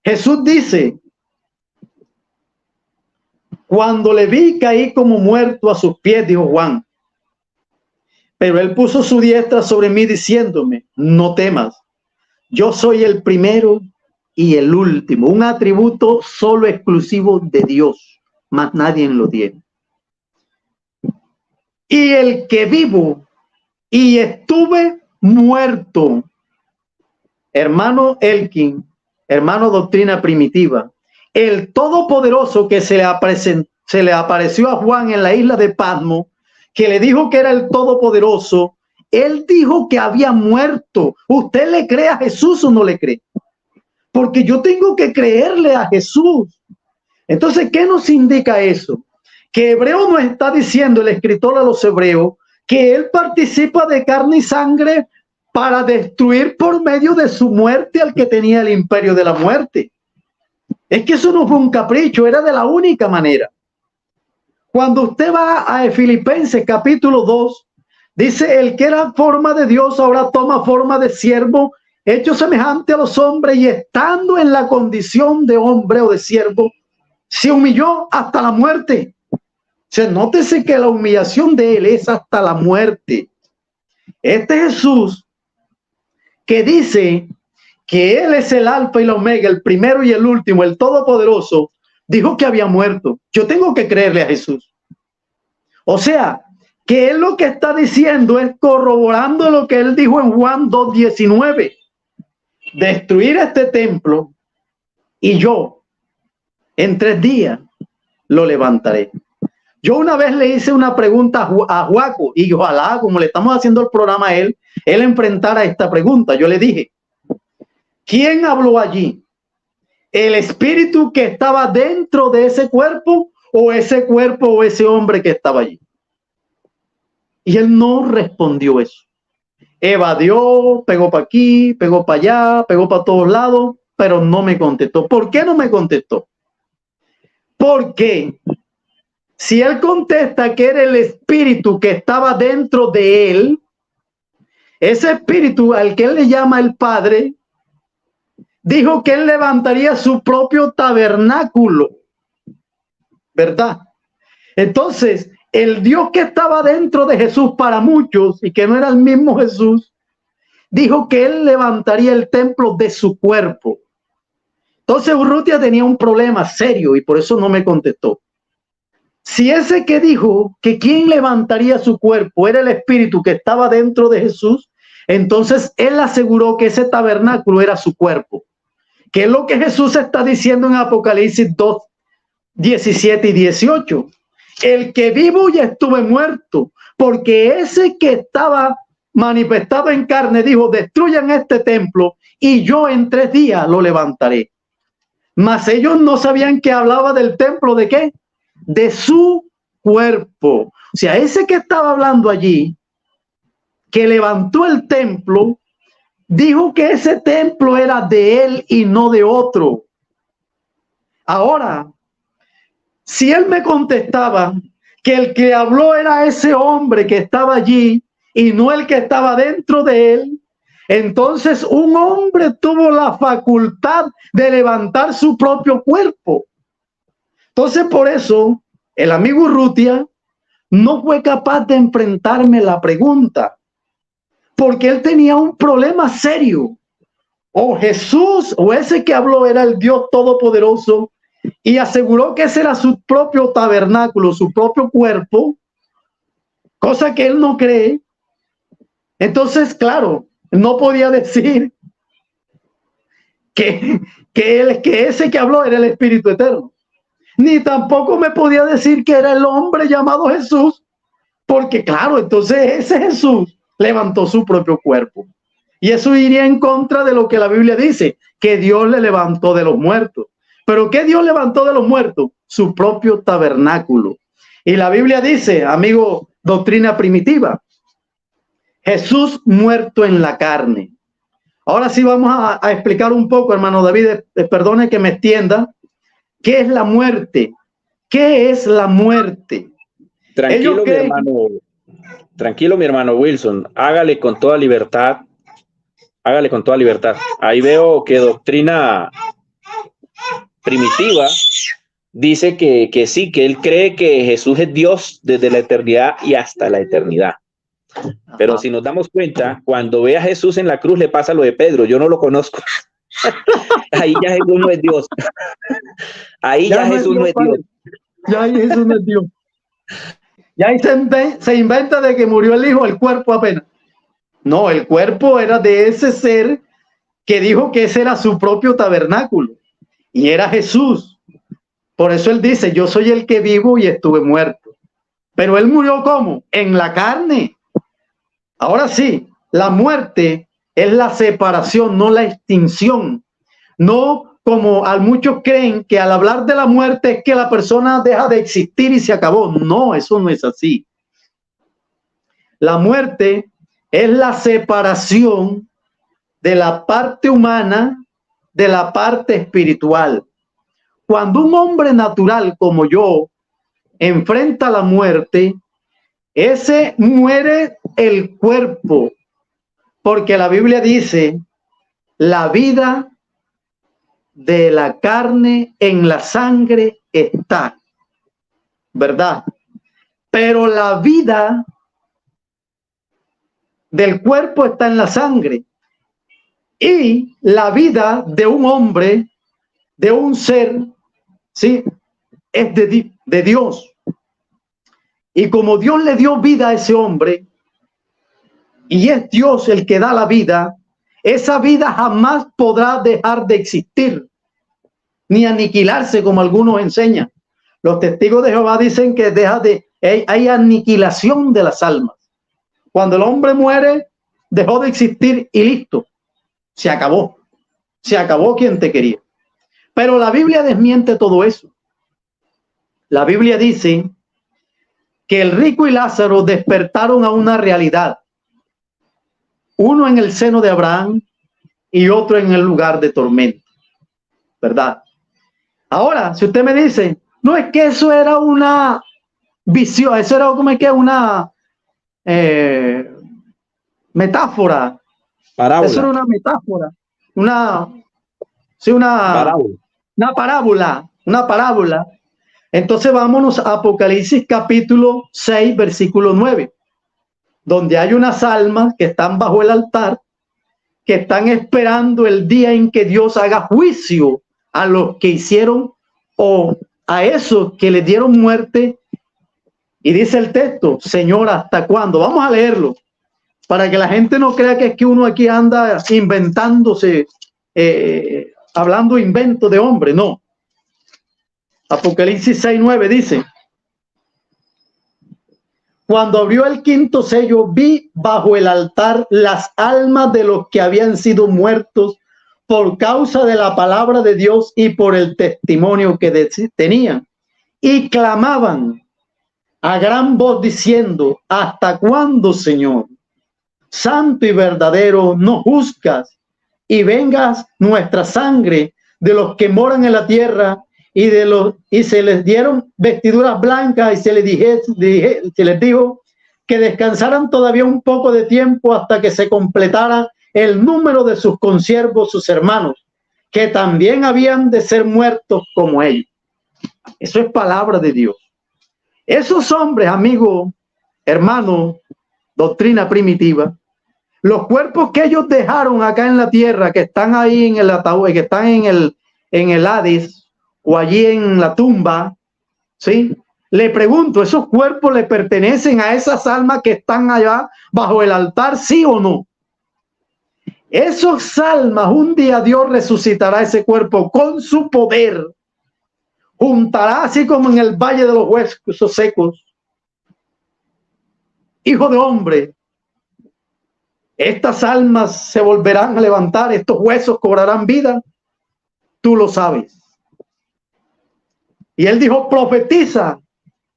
Jesús dice, cuando le vi caí como muerto a sus pies, dijo Juan, pero él puso su diestra sobre mí diciéndome, no temas, yo soy el primero y el último, un atributo solo exclusivo de Dios, más nadie lo tiene. Y el que vivo y estuve muerto. Hermano Elkin, hermano Doctrina Primitiva, el Todopoderoso que se le apareció a Juan en la isla de Patmos, que le dijo que era el Todopoderoso, él dijo que había muerto. ¿Usted le cree a Jesús o no le cree? Porque yo tengo que creerle a Jesús. Entonces, ¿qué nos indica eso? Que Hebreo nos está diciendo, el escritor a los Hebreos, que él participa de carne y sangre para destruir por medio de su muerte al que tenía el imperio de la muerte. Es que eso no fue un capricho, era de la única manera. Cuando usted va a Filipenses capítulo 2, dice, el que era forma de Dios ahora toma forma de siervo, hecho semejante a los hombres, y estando en la condición de hombre o de siervo, se humilló hasta la muerte. O sea, nótese que la humillación de él es hasta la muerte. Este Jesús que dice que él es el alfa y la omega, el primero y el último, el todopoderoso, dijo que había muerto. Yo tengo que creerle a Jesús. O sea, que él lo que está diciendo es corroborando lo que él dijo en Juan 2:19. Destruir este templo y yo en 3 días lo levantaré. Yo una vez le hice una pregunta a Juaco y ojalá, como le estamos haciendo el programa a él enfrentara esta pregunta. Yo le dije, ¿quién habló allí? ¿El espíritu que estaba dentro de ese cuerpo o ese cuerpo o ese hombre que estaba allí? Y él no respondió eso. Evadió, pegó para aquí, pegó para allá, pegó para todos lados, pero no me contestó. ¿Por qué no me contestó? Porque si él contesta que era el espíritu que estaba dentro de él, ese espíritu al que él le llama el Padre, dijo que él levantaría su propio tabernáculo, ¿verdad? Entonces, el Dios que estaba dentro de Jesús para muchos y que no era el mismo Jesús, dijo que él levantaría el templo de su cuerpo. Entonces Urrutia tenía un problema serio y por eso no me contestó. Si ese que dijo que quién levantaría su cuerpo era el espíritu que estaba dentro de Jesús, entonces él aseguró que ese tabernáculo era su cuerpo, que es lo que Jesús está diciendo en Apocalipsis 2, 17 y 18. El que vivo y estuve muerto, porque ese que estaba manifestado en carne dijo, destruyan este templo y yo en 3 días lo levantaré. Mas ellos no sabían que hablaba del templo de qué, de su cuerpo. O sea, ese que estaba hablando allí, que levantó el templo, dijo que ese templo era de él y no de otro. Ahora, si él me contestaba que el que habló era ese hombre que estaba allí y no el que estaba dentro de él, entonces un hombre tuvo la facultad de levantar su propio cuerpo. Entonces, por eso, el amigo Urrutia no fue capaz de enfrentarme la pregunta, porque él tenía un problema serio. O Jesús, o ese que habló era el Dios Todopoderoso, y aseguró que ese era su propio tabernáculo, su propio cuerpo, cosa que él no cree. Entonces, claro, no podía decir que ese que habló era el Espíritu Eterno. Ni tampoco me podía decir que era el hombre llamado Jesús, porque claro, entonces ese Jesús levantó su propio cuerpo. Y eso iría en contra de lo que la Biblia dice, que Dios le levantó de los muertos. ¿Pero qué Dios levantó de los muertos? Su propio tabernáculo. Y la Biblia dice, amigo, Doctrina Primitiva, Jesús muerto en la carne. Ahora sí vamos a explicar un poco, hermano David, perdone que me extienda. ¿Qué es la muerte? ¿Qué es la muerte? Tranquilo, mi hermano. Tranquilo, mi hermano Wilson. Hágale con toda libertad. Hágale con toda libertad. Ahí veo que Doctrina Primitiva dice que sí, que él cree que Jesús es Dios desde la eternidad y hasta la eternidad. Pero si nos damos cuenta, cuando ve a Jesús en la cruz le pasa lo de Pedro. Yo no lo conozco. Ahí ya Jesús no es Dios. Ahí ya Jesús no es Dios. Ya ahí Jesús no es Dios. Ya ahí se inventa de que murió el hijo, el cuerpo apenas. No, el cuerpo era de ese ser que dijo que ese era su propio tabernáculo y era Jesús. Por eso él dice, yo soy el que vivo y estuve muerto. Pero él murió ¿cómo? En la carne. Ahora sí, la muerte es la separación, no la extinción. No como muchos creen que al hablar de la muerte es que la persona deja de existir y se acabó. No, eso no es así. La muerte es la separación de la parte humana de la parte espiritual. Cuando un hombre natural como yo enfrenta la muerte, ese muere el cuerpo, porque la Biblia dice, la vida de la carne en la sangre está, ¿verdad? Pero la vida del cuerpo está en la sangre. Y la vida de un hombre, de un ser, ¿sí? Es de Dios. Y como Dios le dio vida a ese hombre, y es Dios el que da la vida, esa vida jamás podrá dejar de existir, ni aniquilarse como algunos enseñan. Los testigos de Jehová dicen que hay aniquilación de las almas. Cuando el hombre muere, dejó de existir y listo. Se acabó. Se acabó quien te quería. Pero la Biblia desmiente todo eso. La Biblia dice que el rico y Lázaro despertaron a una realidad. Uno en el seno de Abraham y otro en el lugar de tormento. ¿Verdad? Ahora, si usted me dice, no es que eso era una visión, eso era como que una metáfora. Parábola. Eso era una metáfora, una parábola. Entonces vámonos a Apocalipsis capítulo 6, versículo 9, donde hay unas almas que están bajo el altar, que están esperando el día en que Dios haga juicio a los que hicieron o a esos que le dieron muerte. Y dice el texto, Señor, ¿hasta cuándo? Vamos a leerlo para que la gente no crea que es que uno aquí anda inventándose, hablando invento de hombre. No. Apocalipsis 6:9 dice, cuando abrió el quinto sello, vi bajo el altar las almas de los que habían sido muertos por causa de la palabra de Dios y por el testimonio que tenían, y clamaban a gran voz diciendo, ¿hasta cuándo, Señor, santo y verdadero, no juzgas y vengas nuestra sangre de los que moran en la tierra y se les dieron vestiduras blancas y se les dijo que descansaran todavía un poco de tiempo hasta que se completara el número de sus consiervos, sus hermanos, que también habían de ser muertos como ellos? Eso es palabra de Dios. Esos hombres, amigos, hermanos, doctrina primitiva, los cuerpos que ellos dejaron acá en la tierra, que están ahí en el ataúd, que están en el Hades o allí en la tumba, ¿sí? Le pregunto, ¿esos cuerpos le pertenecen a esas almas que están allá bajo el altar, sí o no? Esos almas, un día Dios resucitará ese cuerpo con su poder, juntará así como en el valle de los huesos secos. Hijo de hombre, estas almas se volverán a levantar, estos huesos cobrarán vida. Tú lo sabes. Y él dijo, profetiza,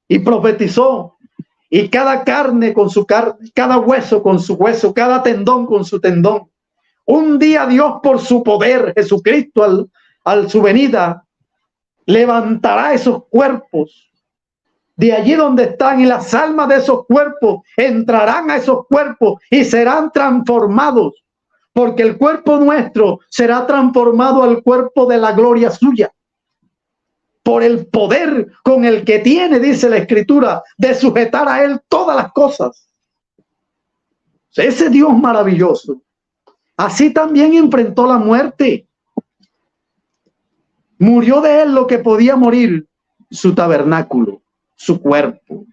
y profetizó. Y cada carne con su carne, cada hueso con su hueso, cada tendón con su tendón. Un día Dios, por su poder, Jesucristo al su venida, levantará esos cuerpos de allí donde están, y las almas de esos cuerpos entrarán a esos cuerpos y serán transformados, porque el cuerpo nuestro será transformado al cuerpo de la gloria suya, por el poder con el que tiene, dice la Escritura, de sujetar a él todas las cosas. Ese Dios maravilloso, así también enfrentó la muerte. Murió de él lo que podía morir, su tabernáculo, su cuerpo,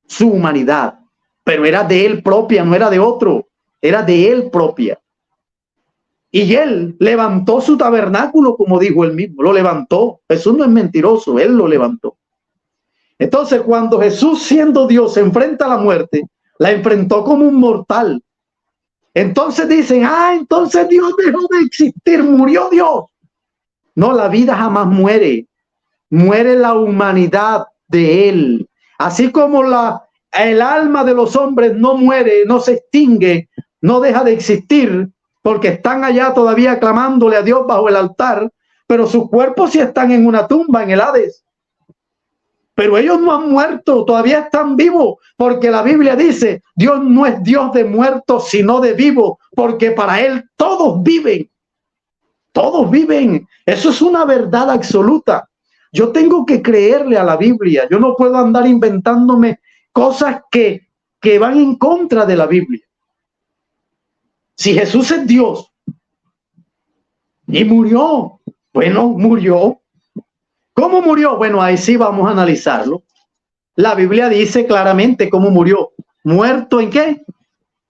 su humanidad, pero era de él propia, no era de otro. era de él propia. Y él levantó su tabernáculo, como dijo él mismo, lo levantó. Jesús no es mentiroso, él lo levantó. Entonces, cuando Jesús, siendo Dios, se enfrenta a la muerte, la enfrentó como un mortal. Entonces dicen, entonces Dios dejó de existir, murió Dios. No, la vida jamás muere. Muere la humanidad de él. Así como el alma de los hombres no muere, no se extingue, no deja de existir, porque están allá todavía clamándole a Dios bajo el altar, pero sus cuerpos sí están en una tumba, en el Hades. Pero ellos no han muerto, todavía están vivos, porque la Biblia dice, Dios no es Dios de muertos, sino de vivos, porque para él todos viven. Todos viven. Eso es una verdad absoluta. Yo tengo que creerle a la Biblia. Yo no puedo andar inventándome cosas que van en contra de la Biblia. Si Jesús es Dios y murió, bueno, murió. ¿Cómo murió? Bueno, ahí sí vamos a analizarlo. La Biblia dice claramente cómo murió. ¿Muerto en qué?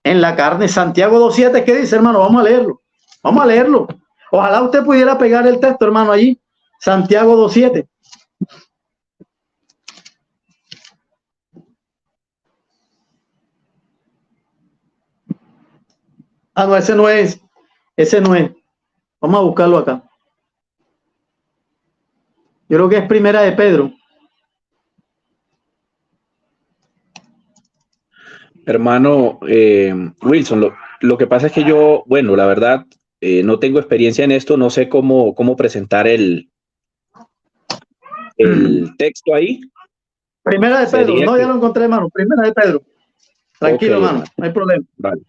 En la carne. Santiago 2:7, ¿qué dice, hermano? Vamos a leerlo. Vamos a leerlo. Ojalá usted pudiera pegar el texto, hermano, allí. Santiago 2:7. No, ese no es. Ese no es. Vamos a buscarlo acá. Yo creo que es Primera de Pedro. Hermano Wilson, lo que pasa es que yo, bueno, la verdad, no tengo experiencia en esto, no sé cómo presentar el texto ahí. Primera de Pedro, no, ya lo encontré, hermano. Primera de Pedro. Tranquilo, okay, hermano, no hay problema. Vale.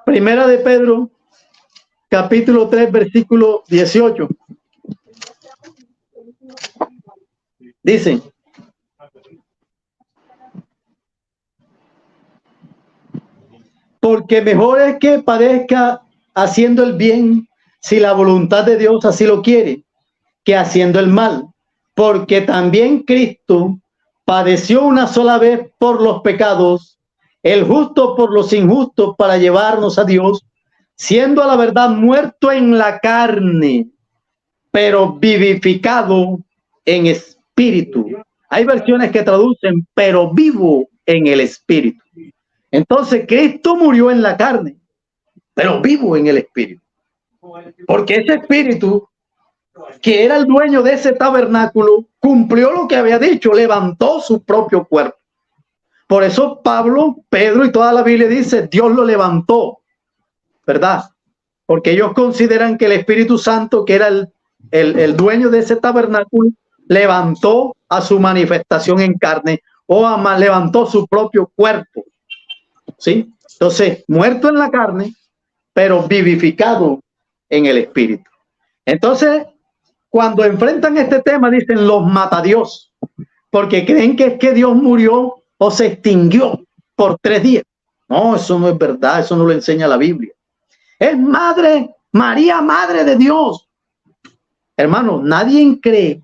Primera de Pedro, capítulo 3, versículo 18. Dice: porque mejor es que padezca haciendo el bien, si la voluntad de Dios así lo quiere, que haciendo el mal. Porque también Cristo padeció una sola vez por los pecados, el justo por los injustos, para llevarnos a Dios, siendo a la verdad muerto en la carne, pero vivificado en espíritu. Hay versiones que traducen, pero vivo en el espíritu. Entonces, Cristo murió en la carne, pero vivo en el espíritu. Porque ese espíritu, que era el dueño de ese tabernáculo, cumplió lo que había dicho, levantó su propio cuerpo. Por eso Pablo, Pedro y toda la Biblia dice, Dios lo levantó, ¿verdad? Porque ellos consideran que el Espíritu Santo, que era el dueño de ese tabernáculo, levantó a su manifestación en carne o levantó su propio cuerpo. ¿Sí? Entonces, muerto en la carne, pero vivificado en el espíritu. Entonces, cuando enfrentan este tema, dicen los matadios, porque creen que es que Dios murió o se extinguió por 3 días. No, eso no es verdad, eso no lo enseña la Biblia. Es madre, María, madre de Dios. Hermano, nadie cree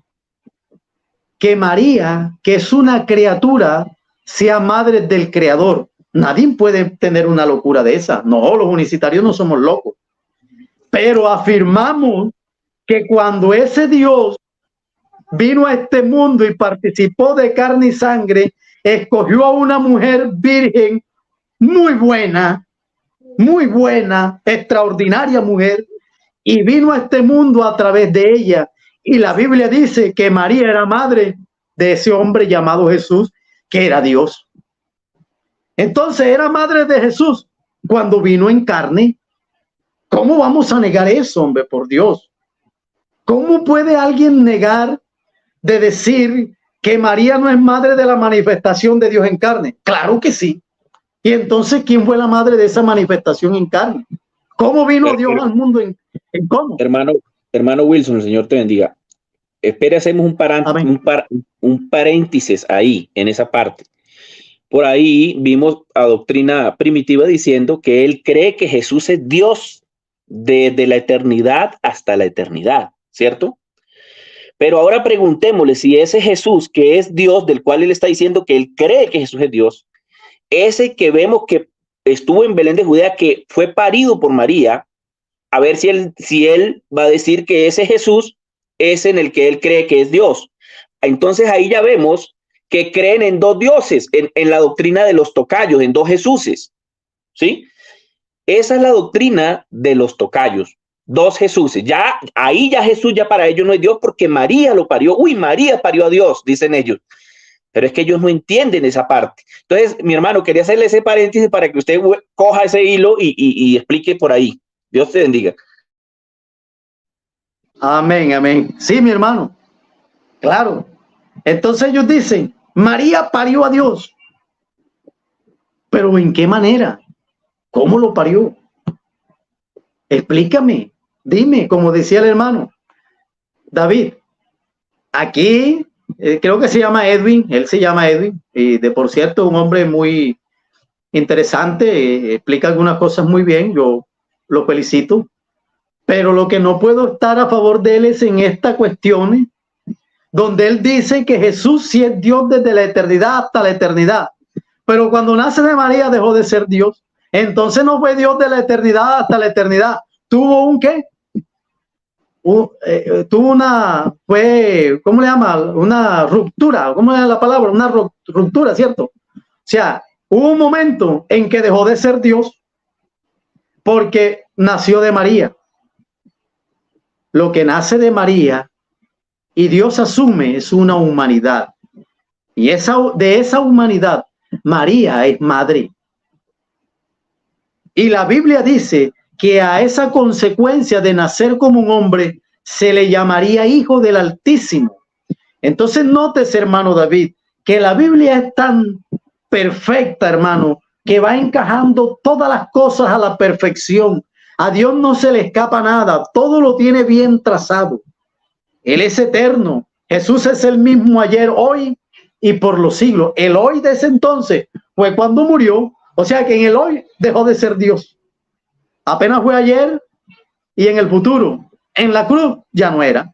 que María, que es una criatura, sea madre del Creador. Nadie puede tener una locura de esa. No, los unicitarios no somos locos. Pero afirmamos que cuando ese Dios vino a este mundo y participó de carne y sangre, escogió a una mujer virgen muy buena, extraordinaria mujer, y vino a este mundo a través de ella. Y la Biblia dice que María era madre de ese hombre llamado Jesús, que era Dios. Entonces era madre de Jesús cuando vino en carne. ¿Cómo vamos a negar eso, hombre, por Dios? ¿Cómo puede alguien negar de decir que María no es madre de la manifestación de Dios en carne? Claro que sí. Y entonces, ¿quién fue la madre de esa manifestación en carne? ¿Cómo vino Dios al mundo en cómo? Hermano Wilson, el Señor te bendiga. Espera, hacemos un paréntesis ahí, en esa parte. Por ahí vimos a doctrina primitiva diciendo que él cree que Jesús es Dios desde la eternidad hasta la eternidad, ¿cierto? Pero ahora preguntémosle si ese Jesús que es Dios, del cual él está diciendo que él cree que Jesús es Dios, ese que vemos que estuvo en Belén de Judea, que fue parido por María, a ver si él va a decir que ese Jesús es en el que él cree que es Dios. Entonces ahí ya vemos que creen en dos dioses, en la doctrina de los tocayos, en dos Jesuses, ¿sí? Esa es la doctrina de los tocayos, dos Jesuses. Ya ahí ya Jesús ya para ellos no es Dios porque María lo parió. Uy, María parió a Dios, dicen ellos. Pero es que ellos no entienden esa parte. Entonces, mi hermano, quería hacerle ese paréntesis para que usted coja ese hilo y explique por ahí. Dios te bendiga. Amén, amén. Sí, mi hermano. Claro. Entonces ellos dicen, María parió a Dios. Pero ¿en qué manera? ¿Cómo lo parió? Explícame, dime, como decía el hermano David. Aquí creo que se llama Edwin, él se llama Edwin, y de por cierto, un hombre muy interesante, explica algunas cosas muy bien, yo lo felicito, pero lo que no puedo estar a favor de él es en esta cuestión donde él dice que Jesús sí es Dios desde la eternidad hasta la eternidad, pero cuando nace de María dejó de ser Dios, entonces no fue Dios de la eternidad hasta la eternidad, tuvo un ¿qué? Tuvo una, ¿cómo le llama? Una ruptura, ¿cómo es la palabra? Una ruptura, ¿cierto? O sea, hubo un momento en que dejó de ser Dios porque nació de María. Lo que nace de María y Dios asume es una humanidad. Y de esa humanidad, María es madre. Y la Biblia dice que a esa consecuencia de nacer como un hombre se le llamaría hijo del Altísimo. Entonces notes, hermano David, que la Biblia es tan perfecta, hermano, que va encajando todas las cosas a la perfección. A Dios no se le escapa nada, todo lo tiene bien trazado. Él es eterno. Jesús es el mismo ayer, hoy y por los siglos. El hoy de ese entonces fue cuando murió, o sea que en el hoy dejó de ser Dios. Apenas fue ayer y en el futuro, en la cruz, ya no era.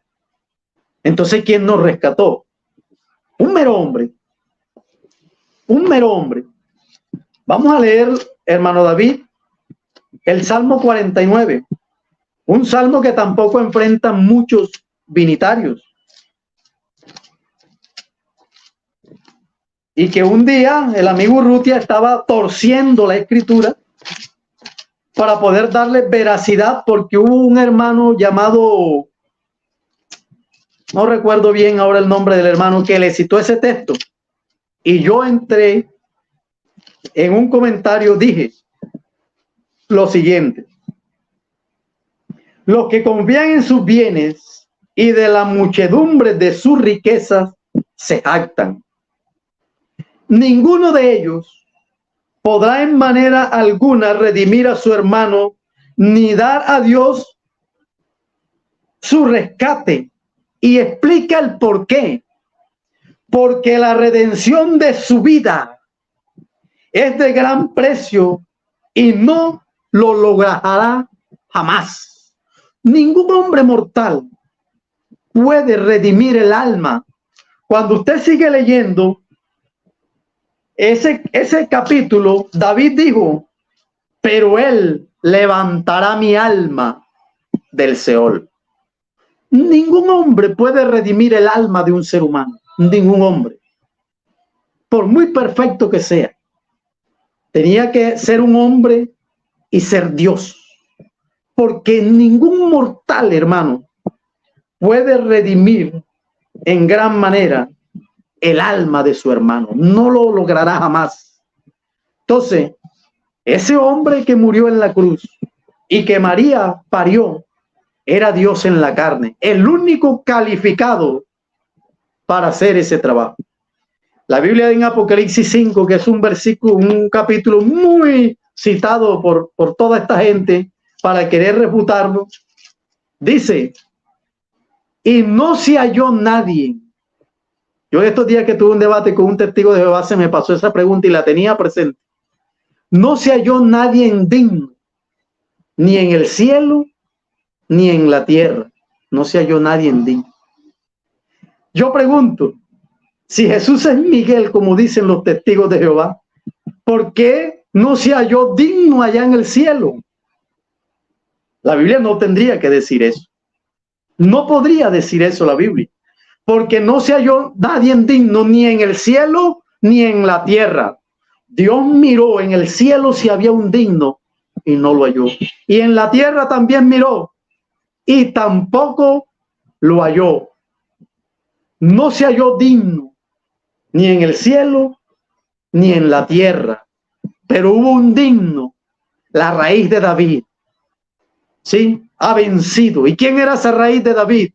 Entonces, ¿quién nos rescató? Un mero hombre. Un mero hombre. Vamos a leer, hermano David, el Salmo 49. Un salmo que tampoco enfrenta muchos binitarios. Y que un día el amigo Urrutia estaba torciendo la escritura para poder darle veracidad, porque hubo un hermano llamado, no recuerdo bien ahora el nombre del hermano, que le citó ese texto. Y yo entré en un comentario, dije lo siguiente: los que confían en sus bienes y de la muchedumbre de sus riquezas se jactan. Ninguno de ellos podrá en manera alguna redimir a su hermano, ni dar a Dios su rescate. Y explica el por qué. Porque la redención de su vida es de gran precio y no lo logrará jamás. Ningún hombre mortal puede redimir el alma. Cuando usted sigue leyendo ese capítulo, David dijo, pero él levantará mi alma del Seol. Ningún hombre puede redimir el alma de un ser humano, ningún hombre, por muy perfecto que sea. Tenía que ser un hombre y ser Dios, porque ningún mortal, hermano, puede redimir en gran manera el alma de su hermano. No lo logrará jamás. Entonces, ese hombre que murió en la cruz y que María parió, era Dios en la carne, el único calificado para hacer ese trabajo. La Biblia en Apocalipsis 5, que es un versículo, un capítulo muy citado por toda esta gente para querer refutarlo, dice, y no se halló nadie. Yo estos días que tuve un debate con un testigo de Jehová, se me pasó esa pregunta y la tenía presente. No se halló nadie digno, ni en el cielo, ni en la tierra. No se halló nadie digno. Yo pregunto, si Jesús es Miguel, como dicen los testigos de Jehová, ¿por qué no se halló digno allá en el cielo. La Biblia no tendría que decir eso. No podría decir eso la Biblia, porque no se halló nadie digno ni en el cielo ni en la tierra. Dios miró en el cielo si había un digno y no lo halló. Y en la tierra también miró y tampoco lo halló. No se halló digno ni en el cielo ni en la tierra, pero hubo un digno, la raíz de David. Sí, ha vencido. ¿Y quién era esa raíz de David?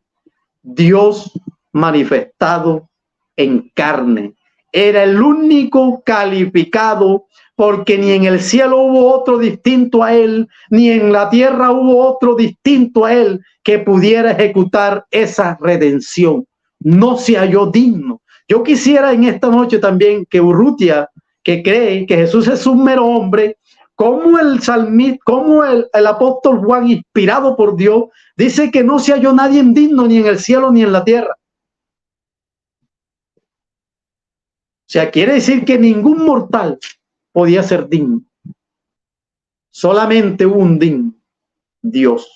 Dios manifestado en carne. Era el único calificado, porque ni en el cielo hubo otro distinto a él, ni en la tierra hubo otro distinto a él que pudiera ejecutar esa redención. No se halló digno. Yo quisiera en esta noche también que Urrutia, que cree que Jesús es un mero hombre, como el salmista, como el apóstol Juan, inspirado por Dios, dice que no se halló nadie digno ni en el cielo ni en la tierra. O sea, quiere decir que ningún mortal podía ser digno. Solamente un digno, Dios.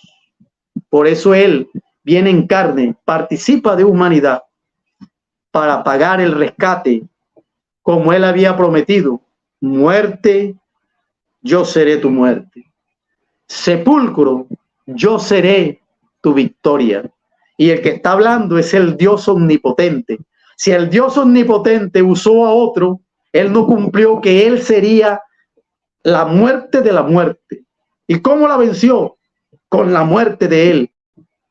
Por eso Él viene en carne, participa de humanidad para pagar el rescate, como Él había prometido. Muerte, yo seré tu muerte. Sepulcro, yo seré tu victoria. Y el que está hablando es el Dios omnipotente. Si el Dios omnipotente usó a otro, Él no cumplió que Él sería la muerte de la muerte. ¿Y cómo la venció? Con la muerte de Él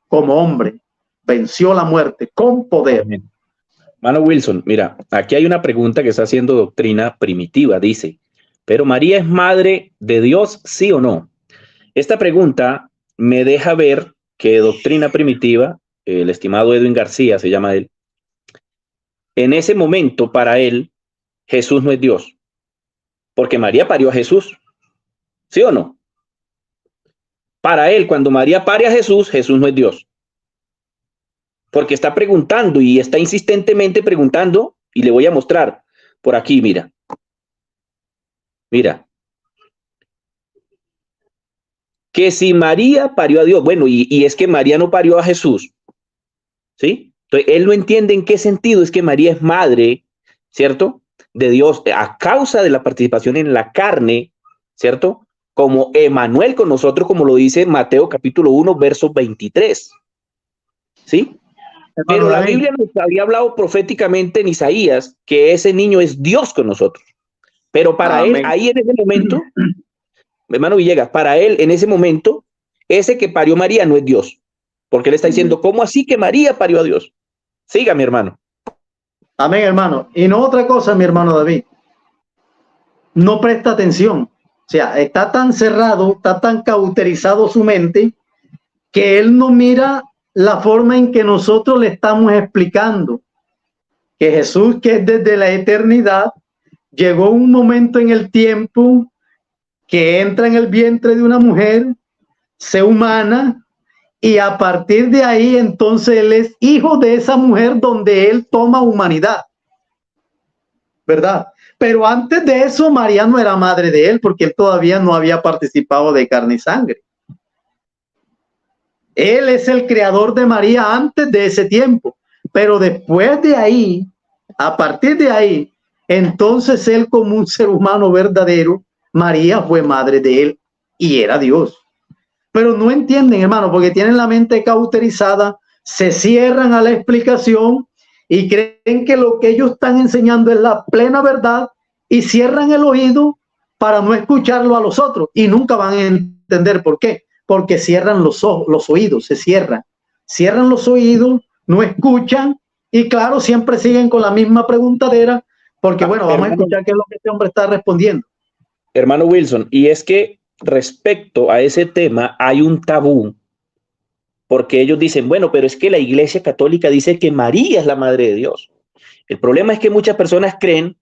como hombre. Venció la muerte con poder. Mano Wilson, mira, aquí hay una pregunta que está haciendo Doctrina Primitiva. Dice, ¿pero María es madre de Dios, sí o no? Esta pregunta me deja ver que Doctrina Primitiva, el estimado Edwin García, se llama él, en ese momento para él, Jesús no es Dios, porque María parió a Jesús, ¿sí o no? Para él, cuando María pare a Jesús, Jesús no es Dios, porque está preguntando y está insistentemente preguntando, y le voy a mostrar por aquí, mira. Mira. Que si María parió a Dios, bueno, y es que María no parió a Jesús, ¿sí? Entonces, él no entiende en qué sentido es que María es madre, ¿cierto? De Dios, a causa de la participación en la carne, ¿cierto? Como Emanuel con nosotros, como lo dice Mateo capítulo 1, verso 23, ¿sí? Pero la Biblia nos había hablado proféticamente en Isaías que ese niño es Dios con nosotros. Pero para él, ahí en ese momento, hermano Villegas, para él en ese momento, ese que parió María no es Dios. Porque él está diciendo, ¿cómo así que María parió a Dios? Siga, mi hermano. Amén, hermano. Y no otra cosa, mi hermano David. No presta atención. O sea, está tan cerrado, está tan cauterizado su mente, que él no mira la forma en que nosotros le estamos explicando que Jesús, que es desde la eternidad, llegó un momento en el tiempo que entra en el vientre de una mujer, se humana, y a partir de ahí entonces él es hijo de esa mujer donde él toma humanidad, ¿verdad? Pero antes de eso María no era madre de él porque él todavía no había participado de carne y sangre. Él es el creador de María antes de ese tiempo, pero después de ahí, a partir de ahí, entonces él como un ser humano verdadero, María fue madre de él y era Dios. Pero no entienden, hermano, porque tienen la mente cauterizada, se cierran a la explicación y creen que lo que ellos están enseñando es la plena verdad y cierran el oído para no escucharlo a los otros y nunca van a entender por qué. Porque cierran los oídos, se cierran los oídos, no escuchan y claro, siempre siguen con la misma preguntadera porque bueno, vamos a escuchar qué es lo que este hombre está respondiendo. Hermano Wilson, y es que respecto a ese tema hay un tabú, porque ellos dicen, bueno, pero es que la Iglesia Católica dice que María es la Madre de Dios. El problema es que muchas personas creen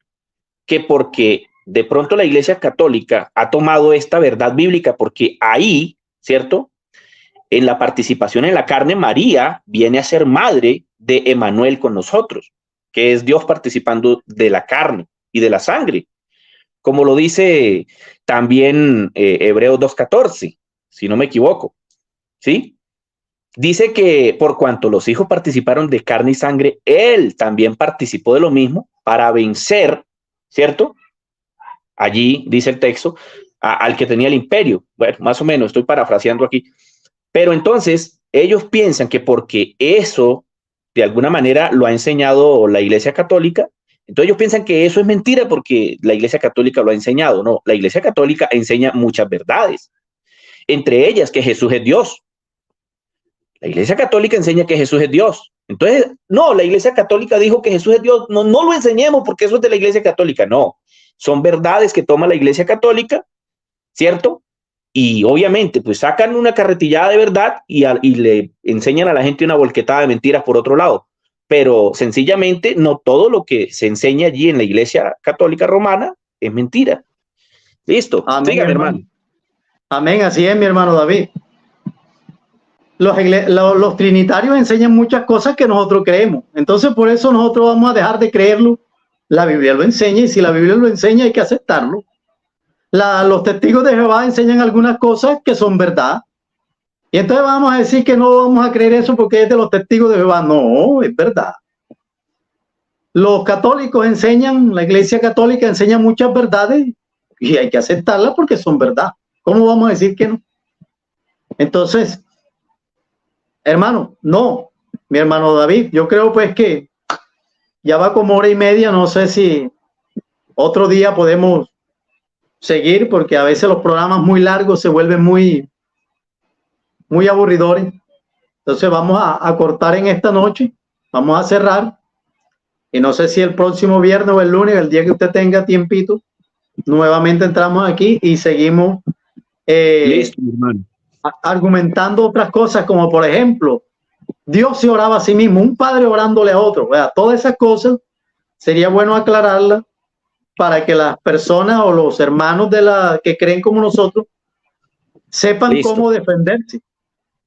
que porque de pronto la Iglesia Católica ha tomado esta verdad bíblica, porque ahí, ¿cierto? En la participación en la carne, María viene a ser madre de Emanuel con nosotros, que es Dios participando de la carne y de la sangre. Como lo dice también Hebreos 2:14, si no me equivoco, ¿sí? Dice que por cuanto los hijos participaron de carne y sangre, él también participó de lo mismo para vencer, ¿cierto? Allí dice el texto, al que tenía el imperio. Bueno, más o menos, estoy parafraseando aquí. Pero entonces ellos piensan que porque eso de alguna manera lo ha enseñado la Iglesia Católica, entonces ellos piensan que eso es mentira porque la Iglesia Católica lo ha enseñado. No, la Iglesia Católica enseña muchas verdades, entre ellas que Jesús es Dios. La Iglesia Católica enseña que Jesús es Dios. Entonces, no, la Iglesia Católica dijo que Jesús es Dios. No, no lo enseñemos porque eso es de la Iglesia Católica. No, son verdades que toma la Iglesia Católica, ¿cierto? Y obviamente, pues sacan una carretillada de verdad y le enseñan a la gente una volquetada de mentiras por otro lado. Pero sencillamente no todo lo que se enseña allí en la Iglesia Católica Romana es mentira. Listo. Amén, Sígame, hermano. Amén, así es, mi hermano David. Los trinitarios enseñan muchas cosas que nosotros creemos. Entonces, por eso nosotros vamos a dejar de creerlo. La Biblia lo enseña y si la Biblia lo enseña hay que aceptarlo. Los testigos de Jehová enseñan algunas cosas que son verdad. Y entonces vamos a decir que no vamos a creer eso porque es de los testigos de Jehová. No, es verdad. Los católicos enseñan, la Iglesia Católica enseña muchas verdades y hay que aceptarlas porque son verdad. ¿Cómo vamos a decir que no? Entonces, hermano, no, mi hermano David, yo creo pues que ya va como 1:30, no sé si otro día podemos seguir porque a veces los programas muy largos se vuelven muy aburridores. Entonces vamos a cortar en esta noche, vamos a cerrar y no sé si el próximo viernes o el lunes, el día que usted tenga tiempito, nuevamente entramos aquí y seguimos Listo, hermano. Argumentando otras cosas como por ejemplo Dios se oraba a sí mismo, un padre orándole a otro. Todas esas cosas sería bueno aclararlas para que las personas o los hermanos que creen como nosotros sepan Listo. cómo defenderse.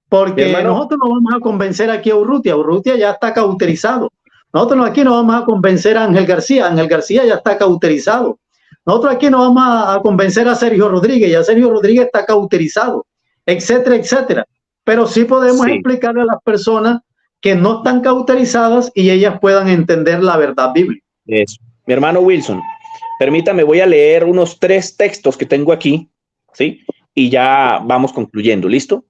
Porque nosotros no vamos a convencer aquí a Urrutia. Urrutia ya está cauterizado. Nosotros aquí no vamos a convencer a Ángel García. Ángel García ya está cauterizado. Nosotros aquí no vamos a convencer a Sergio Rodríguez. Ya Sergio Rodríguez está cauterizado, etcétera, etcétera. Pero sí podemos explicarle a las personas que no están cauterizadas y ellas puedan entender la verdad bíblica. Eso. Mi hermano Wilson, permítame, voy a leer unos 3 textos que tengo aquí, ¿sí? Y ya vamos concluyendo, ¿listo?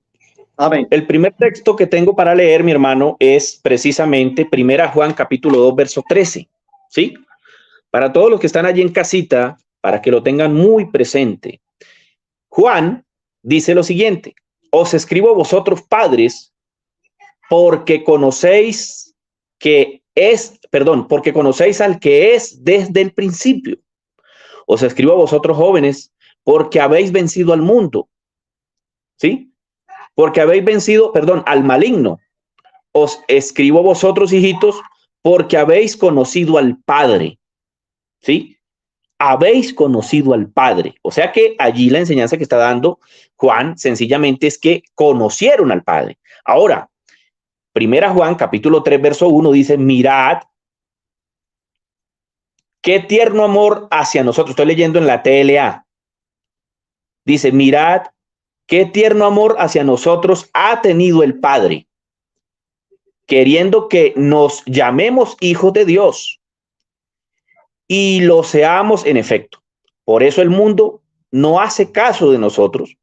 Amén. El primer texto que tengo para leer, mi hermano, es precisamente 1 Juan capítulo 2, verso 13, ¿sí? Para todos los que están allí en casita, para que lo tengan muy presente. Juan dice lo siguiente: os escribo a vosotros, padres, porque conocéis porque conocéis al que es desde el principio. Os escribo a vosotros, jóvenes, porque habéis vencido al mundo, ¿sí? Porque habéis vencido, al maligno. Os escribo a vosotros, hijitos, porque habéis conocido al Padre, ¿sí? Habéis conocido al Padre. O sea que allí la enseñanza que está dando Juan sencillamente es que conocieron al Padre. Ahora, 1 Juan capítulo 3, verso 1 dice: mirad qué tierno amor hacia nosotros. Estoy leyendo en la TLA. Dice: mirad qué tierno amor hacia nosotros ha tenido el Padre, queriendo que nos llamemos hijos de Dios, y lo seamos en efecto. Por eso el mundo no hace caso de nosotros,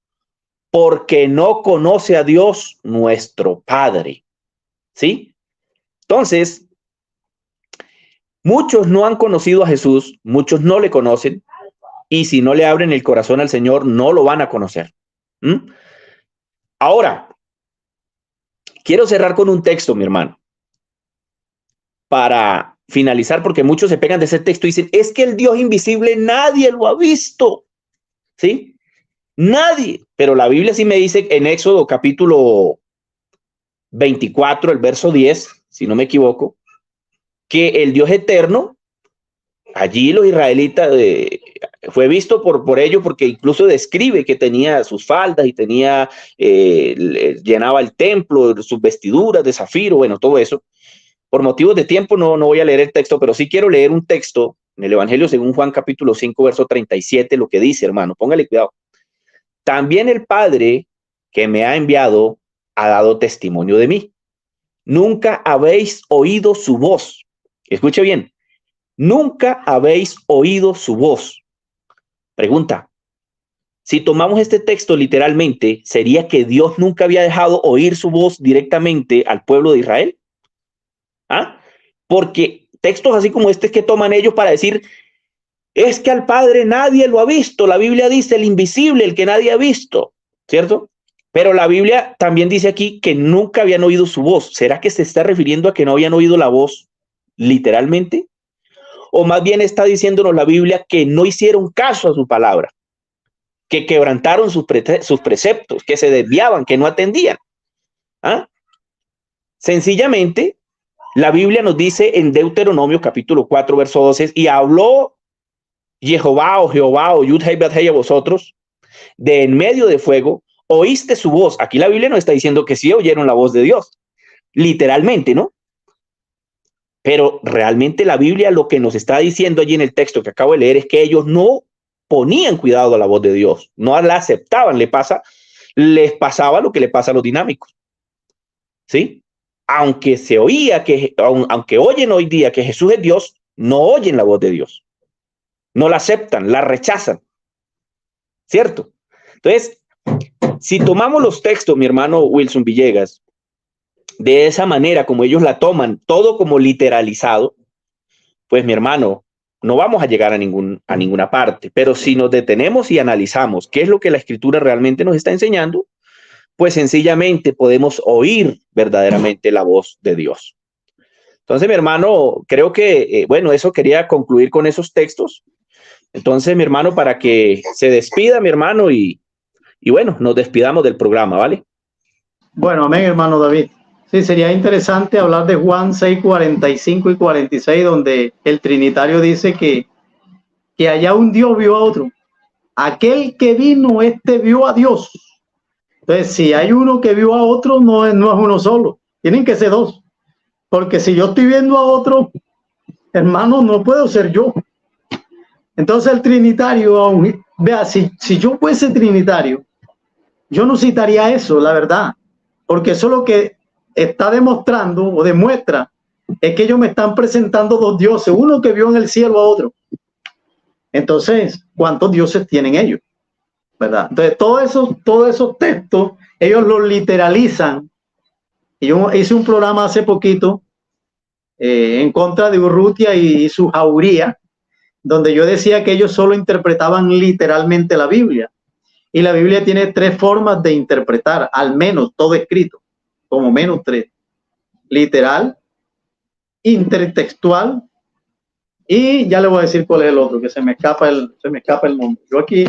porque no conoce a Dios nuestro Padre, ¿sí? Entonces, muchos no han conocido a Jesús, muchos no le conocen, y si no le abren el corazón al Señor, no lo van a conocer. Ahora, quiero cerrar con un texto, mi hermano, para finalizar, porque muchos se pegan de ese texto y dicen: es que el Dios invisible nadie lo ha visto, ¿sí? Nadie. Pero la Biblia sí me dice en Éxodo capítulo 24, el verso 10, si no me equivoco, que el Dios eterno, allí los israelitas, fue visto por ellos, porque incluso describe que tenía sus faldas y tenía, llenaba el templo, sus vestiduras de zafiro, bueno, todo eso. Por motivos de tiempo no voy a leer el texto, pero sí quiero leer un texto En el Evangelio según Juan capítulo 5, verso 37, lo que dice, hermano, póngale cuidado. También el Padre que me ha enviado ha dado testimonio de mí. Nunca habéis oído su voz. Escuche bien. Nunca habéis oído su voz. Pregunta. Si tomamos este texto literalmente, ¿sería que Dios nunca había dejado oír su voz directamente al pueblo de Israel? ¿Ah? Porque textos así como este que toman ellos para decir, es que al Padre nadie lo ha visto. La Biblia dice el invisible, el que nadie ha visto, ¿cierto? Pero la Biblia también dice aquí que nunca habían oído su voz. ¿Será que se está refiriendo a que no habían oído la voz literalmente? O más bien está diciéndonos la Biblia que no hicieron caso a su palabra, que quebrantaron sus preceptos, que se desviaban, que no atendían. ¿Ah? Sencillamente, la Biblia nos dice en Deuteronomio capítulo 4, verso 12, y habló Jehová o Yud-Heh Bet-Heh a vosotros de en medio de fuego, oíste su voz. Aquí la Biblia nos está diciendo que sí oyeron la voz de Dios, literalmente, ¿no? Pero realmente la Biblia lo que nos está diciendo allí en el texto que acabo de leer es que ellos no ponían cuidado a la voz de Dios, no la aceptaban, les pasaba lo que le pasa a los dinámicos, ¿sí? Aunque se oía aunque oyen hoy día que Jesús es Dios, no oyen la voz de Dios, no la aceptan, la rechazan, ¿cierto? Entonces, si tomamos los textos, mi hermano Wilson Villegas, de esa manera como ellos la toman, todo como literalizado, pues mi hermano, no vamos a llegar a ninguna parte. Pero si nos detenemos y analizamos qué es lo que la Escritura realmente nos está enseñando, pues sencillamente podemos oír verdaderamente la voz de Dios. Entonces, mi hermano, creo que, bueno, eso quería concluir con esos textos. Entonces, mi hermano, para que se despida, mi hermano, y bueno, nos despidamos del programa, ¿vale? Bueno, amén, hermano David. Sí, sería interesante hablar de Juan 6, 45 y 46, donde el Trinitario dice que allá un Dios vio a otro. Aquel que vino, vio a Dios. Entonces, si hay uno que vio a otro, no es uno solo. Tienen que ser dos. Porque si yo estoy viendo a otro, hermano, no puedo ser yo. Entonces el Trinitario, vea, si yo fuese Trinitario, yo no citaría eso, la verdad. Porque eso es lo que está demostrando o demuestra es que ellos me están presentando dos dioses, uno que vio en el cielo a otro. Entonces, ¿cuántos dioses tienen ellos? ¿Verdad? Entonces, todos esos textos, ellos los literalizan. Y yo hice un programa hace poquito en contra de Urrutia y su jauría, donde yo decía que ellos solo interpretaban literalmente la Biblia. Y la Biblia tiene tres formas de interpretar, al menos todo escrito, como menos tres: literal, intertextual, y ya le voy a decir cuál es el otro, que se me escapa el nombre. Yo aquí,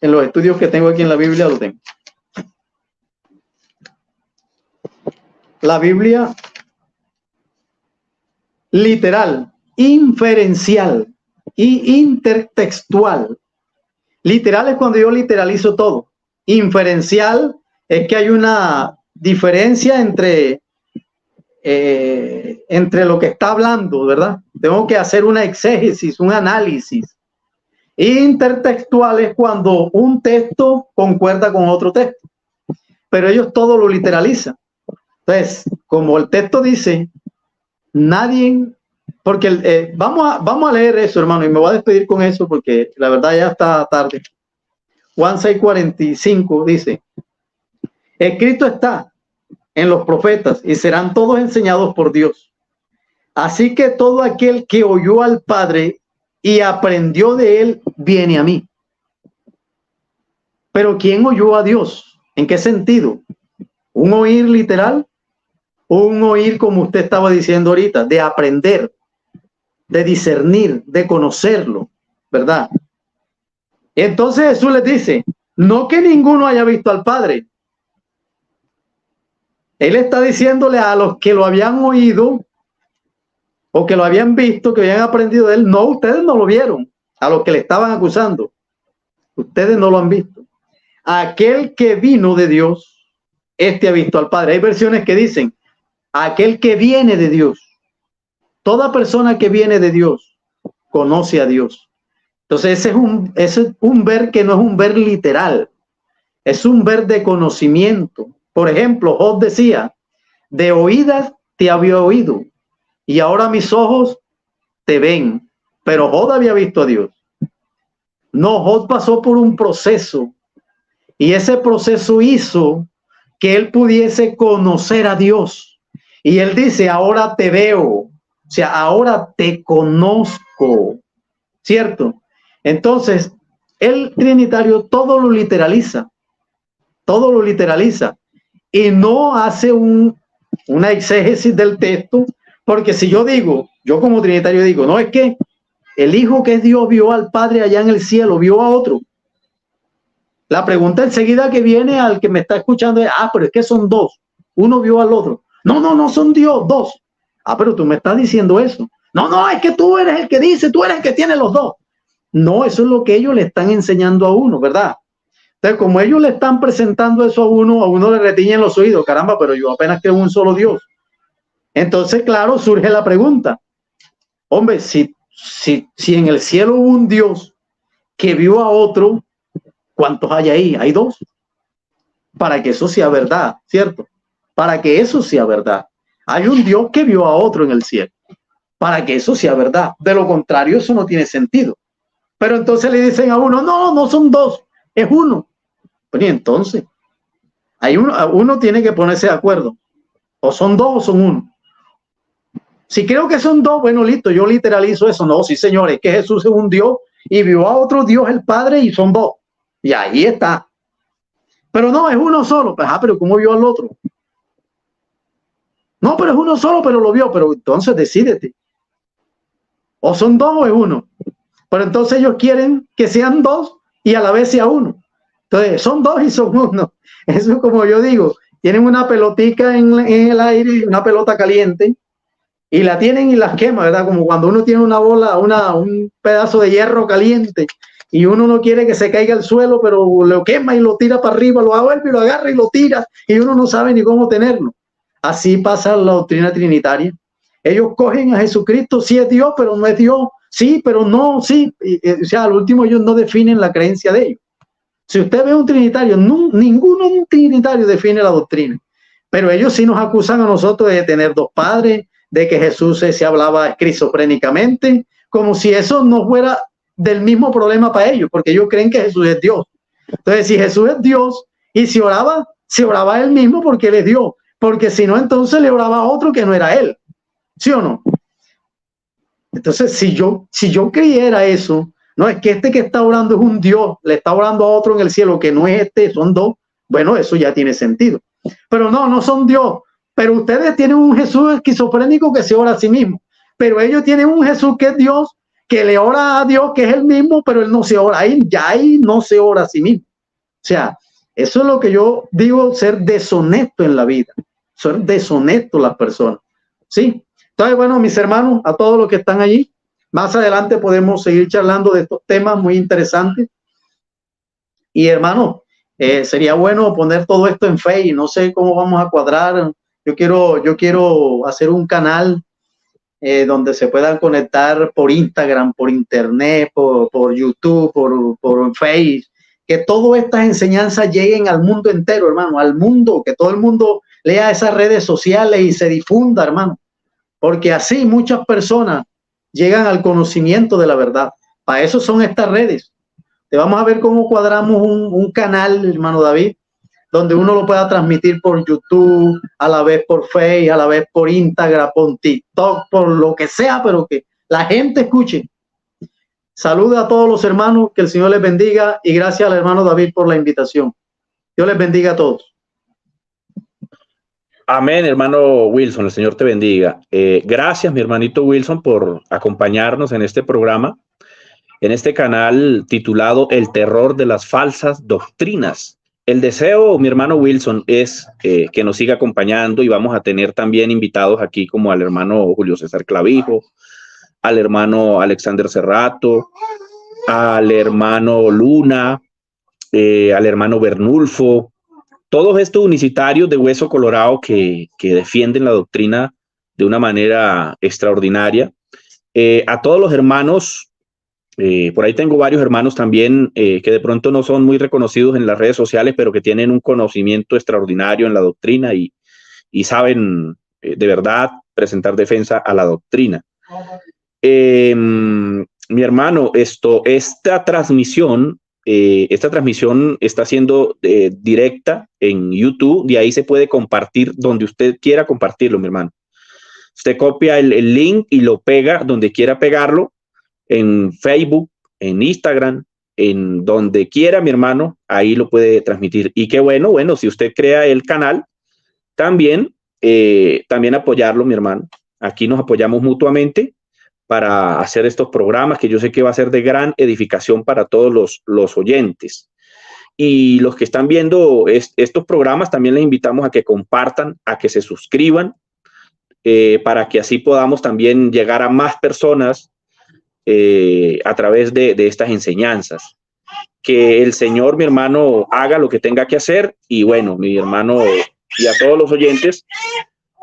en los estudios que tengo aquí en la Biblia, lo tengo. La Biblia literal, inferencial y intertextual. Literal es cuando yo literalizo todo. Inferencial es que hay una diferencia entre lo que está hablando, ¿verdad? Tengo que hacer una exégesis, un análisis. Intertextual es cuando un texto concuerda con otro texto, pero ellos todo lo literalizan. Entonces, como el texto dice, nadie, porque vamos a leer eso, hermano, y me voy a despedir con eso porque la verdad ya está tarde. Juan 6:45 dice: escrito está en los profetas y serán todos enseñados por Dios. Así que todo aquel que oyó al Padre y aprendió de él, viene a mí. Pero ¿quién oyó a Dios? ¿En qué sentido? ¿Un oír literal? ¿O un oír, como usted estaba diciendo ahorita, de aprender, de discernir, de conocerlo, ¿verdad? Entonces Jesús les dice, no que ninguno haya visto al Padre. Él está diciéndole a los que lo habían oído o que lo habían visto, que habían aprendido de él, no, ustedes no lo vieron. A los que le estaban acusando, ustedes no lo han visto. Aquel que vino de Dios, ha visto al Padre. Hay versiones que dicen, aquel que viene de Dios. Toda persona que viene de Dios conoce a Dios. Entonces ese es un ver que no es un ver literal, es un ver de conocimiento. Por ejemplo, Job decía, de oídas te había oído y ahora mis ojos te ven. Pero Job había visto a Dios. No, Job pasó por un proceso y ese proceso hizo que él pudiese conocer a Dios. Y él dice, ahora te veo, o sea, ahora te conozco, ¿cierto? Entonces, el trinitario todo lo literaliza y no hace una exégesis del texto, porque si yo digo, yo como trinitario digo, no, es que el Hijo que es Dios vio al Padre allá en el cielo, vio a otro. La pregunta enseguida que viene al que me está escuchando es, pero es que son dos, uno vio al otro. No, son Dios, dos. Pero tú me estás diciendo eso. No, es que tú eres el que dice, tú eres el que tiene los dos. No, eso es lo que ellos le están enseñando a uno, ¿verdad? Entonces, como ellos le están presentando eso a uno le retiñen los oídos, caramba, pero yo apenas creo en un solo Dios. Entonces, claro, surge la pregunta. Hombre, si en el cielo hubo un Dios que vio a otro, ¿cuántos hay ahí? Hay dos. Para que eso sea verdad, ¿cierto? Para que eso sea verdad. Hay un Dios que vio a otro en el cielo. Para que eso sea verdad. De lo contrario, eso no tiene sentido. Pero entonces le dicen a uno, no son dos, es uno. Pues y entonces, uno tiene que ponerse de acuerdo. O son dos o son uno. Si creo que son dos, bueno, listo, yo literalizo eso. No, sí, señores, que Jesús es un Dios y vio a otro Dios el Padre y son dos. Y ahí está. Pero no, es uno solo. Pero ¿cómo vio al otro? No, pero es uno solo, pero lo vio. Pero entonces decídete. O son dos o es uno. Pero entonces ellos quieren que sean dos y a la vez sea uno. Entonces son dos y son uno. Eso es como yo digo. Tienen una pelotica en el aire, una pelota caliente. Y la tienen y las quema, ¿verdad? Como cuando uno tiene una bola, un pedazo de hierro caliente y uno no quiere que se caiga al suelo, pero lo quema y lo tira para arriba, lo vuelve y lo agarra y lo tira y uno no sabe ni cómo tenerlo. Así pasa la doctrina trinitaria. Ellos cogen a Jesucristo, sí es Dios, pero no es Dios, sí, pero no, sí. O sea, al último ellos no definen la creencia de ellos. Si usted ve un trinitario, ninguno un trinitario define la doctrina, pero ellos sí nos acusan a nosotros de tener dos padres, de que Jesús se hablaba esquizofrénicamente, como si eso no fuera del mismo problema para ellos, porque ellos creen que Jesús es Dios. Entonces, si Jesús es Dios y se oraba él mismo porque él es Dios, porque si no, entonces le oraba a otro que no era él, ¿sí o no? Entonces, si yo creyera eso, no es que este que está orando es un Dios, le está orando a otro en el cielo que no es este, son dos, bueno, eso ya tiene sentido. Pero no son Dios. Pero ustedes tienen un Jesús esquizofrénico que se ora a sí mismo. Pero ellos tienen un Jesús que es Dios, que le ora a Dios, que es el mismo, pero él no se ora. Ahí no se ora a sí mismo. O sea, eso es lo que yo digo, ser deshonesto en la vida. Ser deshonesto las personas. ¿Sí? Entonces, bueno, mis hermanos, a todos los que están allí, más adelante podemos seguir charlando de estos temas muy interesantes. Y hermanos, sería bueno poner todo esto en Facebook. No sé cómo vamos a cuadrar. Yo quiero hacer un canal donde se puedan conectar por Instagram, por internet, por YouTube, por Facebook, que todas estas enseñanzas lleguen al mundo entero, hermano, al mundo, que todo el mundo lea esas redes sociales y se difunda, hermano, porque así muchas personas llegan al conocimiento de la verdad. Para eso son estas redes. Te vamos a ver cómo cuadramos un canal, hermano David, donde uno lo pueda transmitir por YouTube, a la vez por Facebook, a la vez por Instagram, por TikTok, por lo que sea, pero que la gente escuche. Saluda a todos los hermanos, que el Señor les bendiga y gracias al hermano David por la invitación. Dios les bendiga a todos. Amén, hermano Wilson, el Señor te bendiga. Gracias, mi hermanito Wilson, por acompañarnos en este programa, en este canal titulado El terror de las falsas doctrinas. El deseo, mi hermano Wilson, es que nos siga acompañando y vamos a tener también invitados aquí como al hermano Julio César Clavijo, al hermano Alexander Cerrato, al hermano Luna, al hermano Bernulfo, todos estos unicitarios de hueso colorado que defienden la doctrina de una manera extraordinaria. A todos los hermanos, por ahí tengo varios hermanos también que de pronto no son muy reconocidos en las redes sociales, pero que tienen un conocimiento extraordinario en la doctrina y saben de verdad presentar defensa a la doctrina. Mi hermano, esta transmisión está siendo directa en YouTube, de ahí se puede compartir donde usted quiera compartirlo, mi hermano. Usted copia el link y lo pega donde quiera pegarlo, en Facebook, en Instagram, en donde quiera, mi hermano, ahí lo puede transmitir. Y qué bueno, si usted crea el canal, también apoyarlo, mi hermano. Aquí nos apoyamos mutuamente para hacer estos programas que yo sé que va a ser de gran edificación para todos los oyentes. Y los que están viendo estos programas, también les invitamos a que compartan, a que se suscriban, para que así podamos también llegar a más personas a través de estas enseñanzas. Que el Señor, mi hermano, haga lo que tenga que hacer. Y bueno, mi hermano y a todos los oyentes,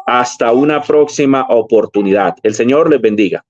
hasta una próxima oportunidad. El Señor les bendiga.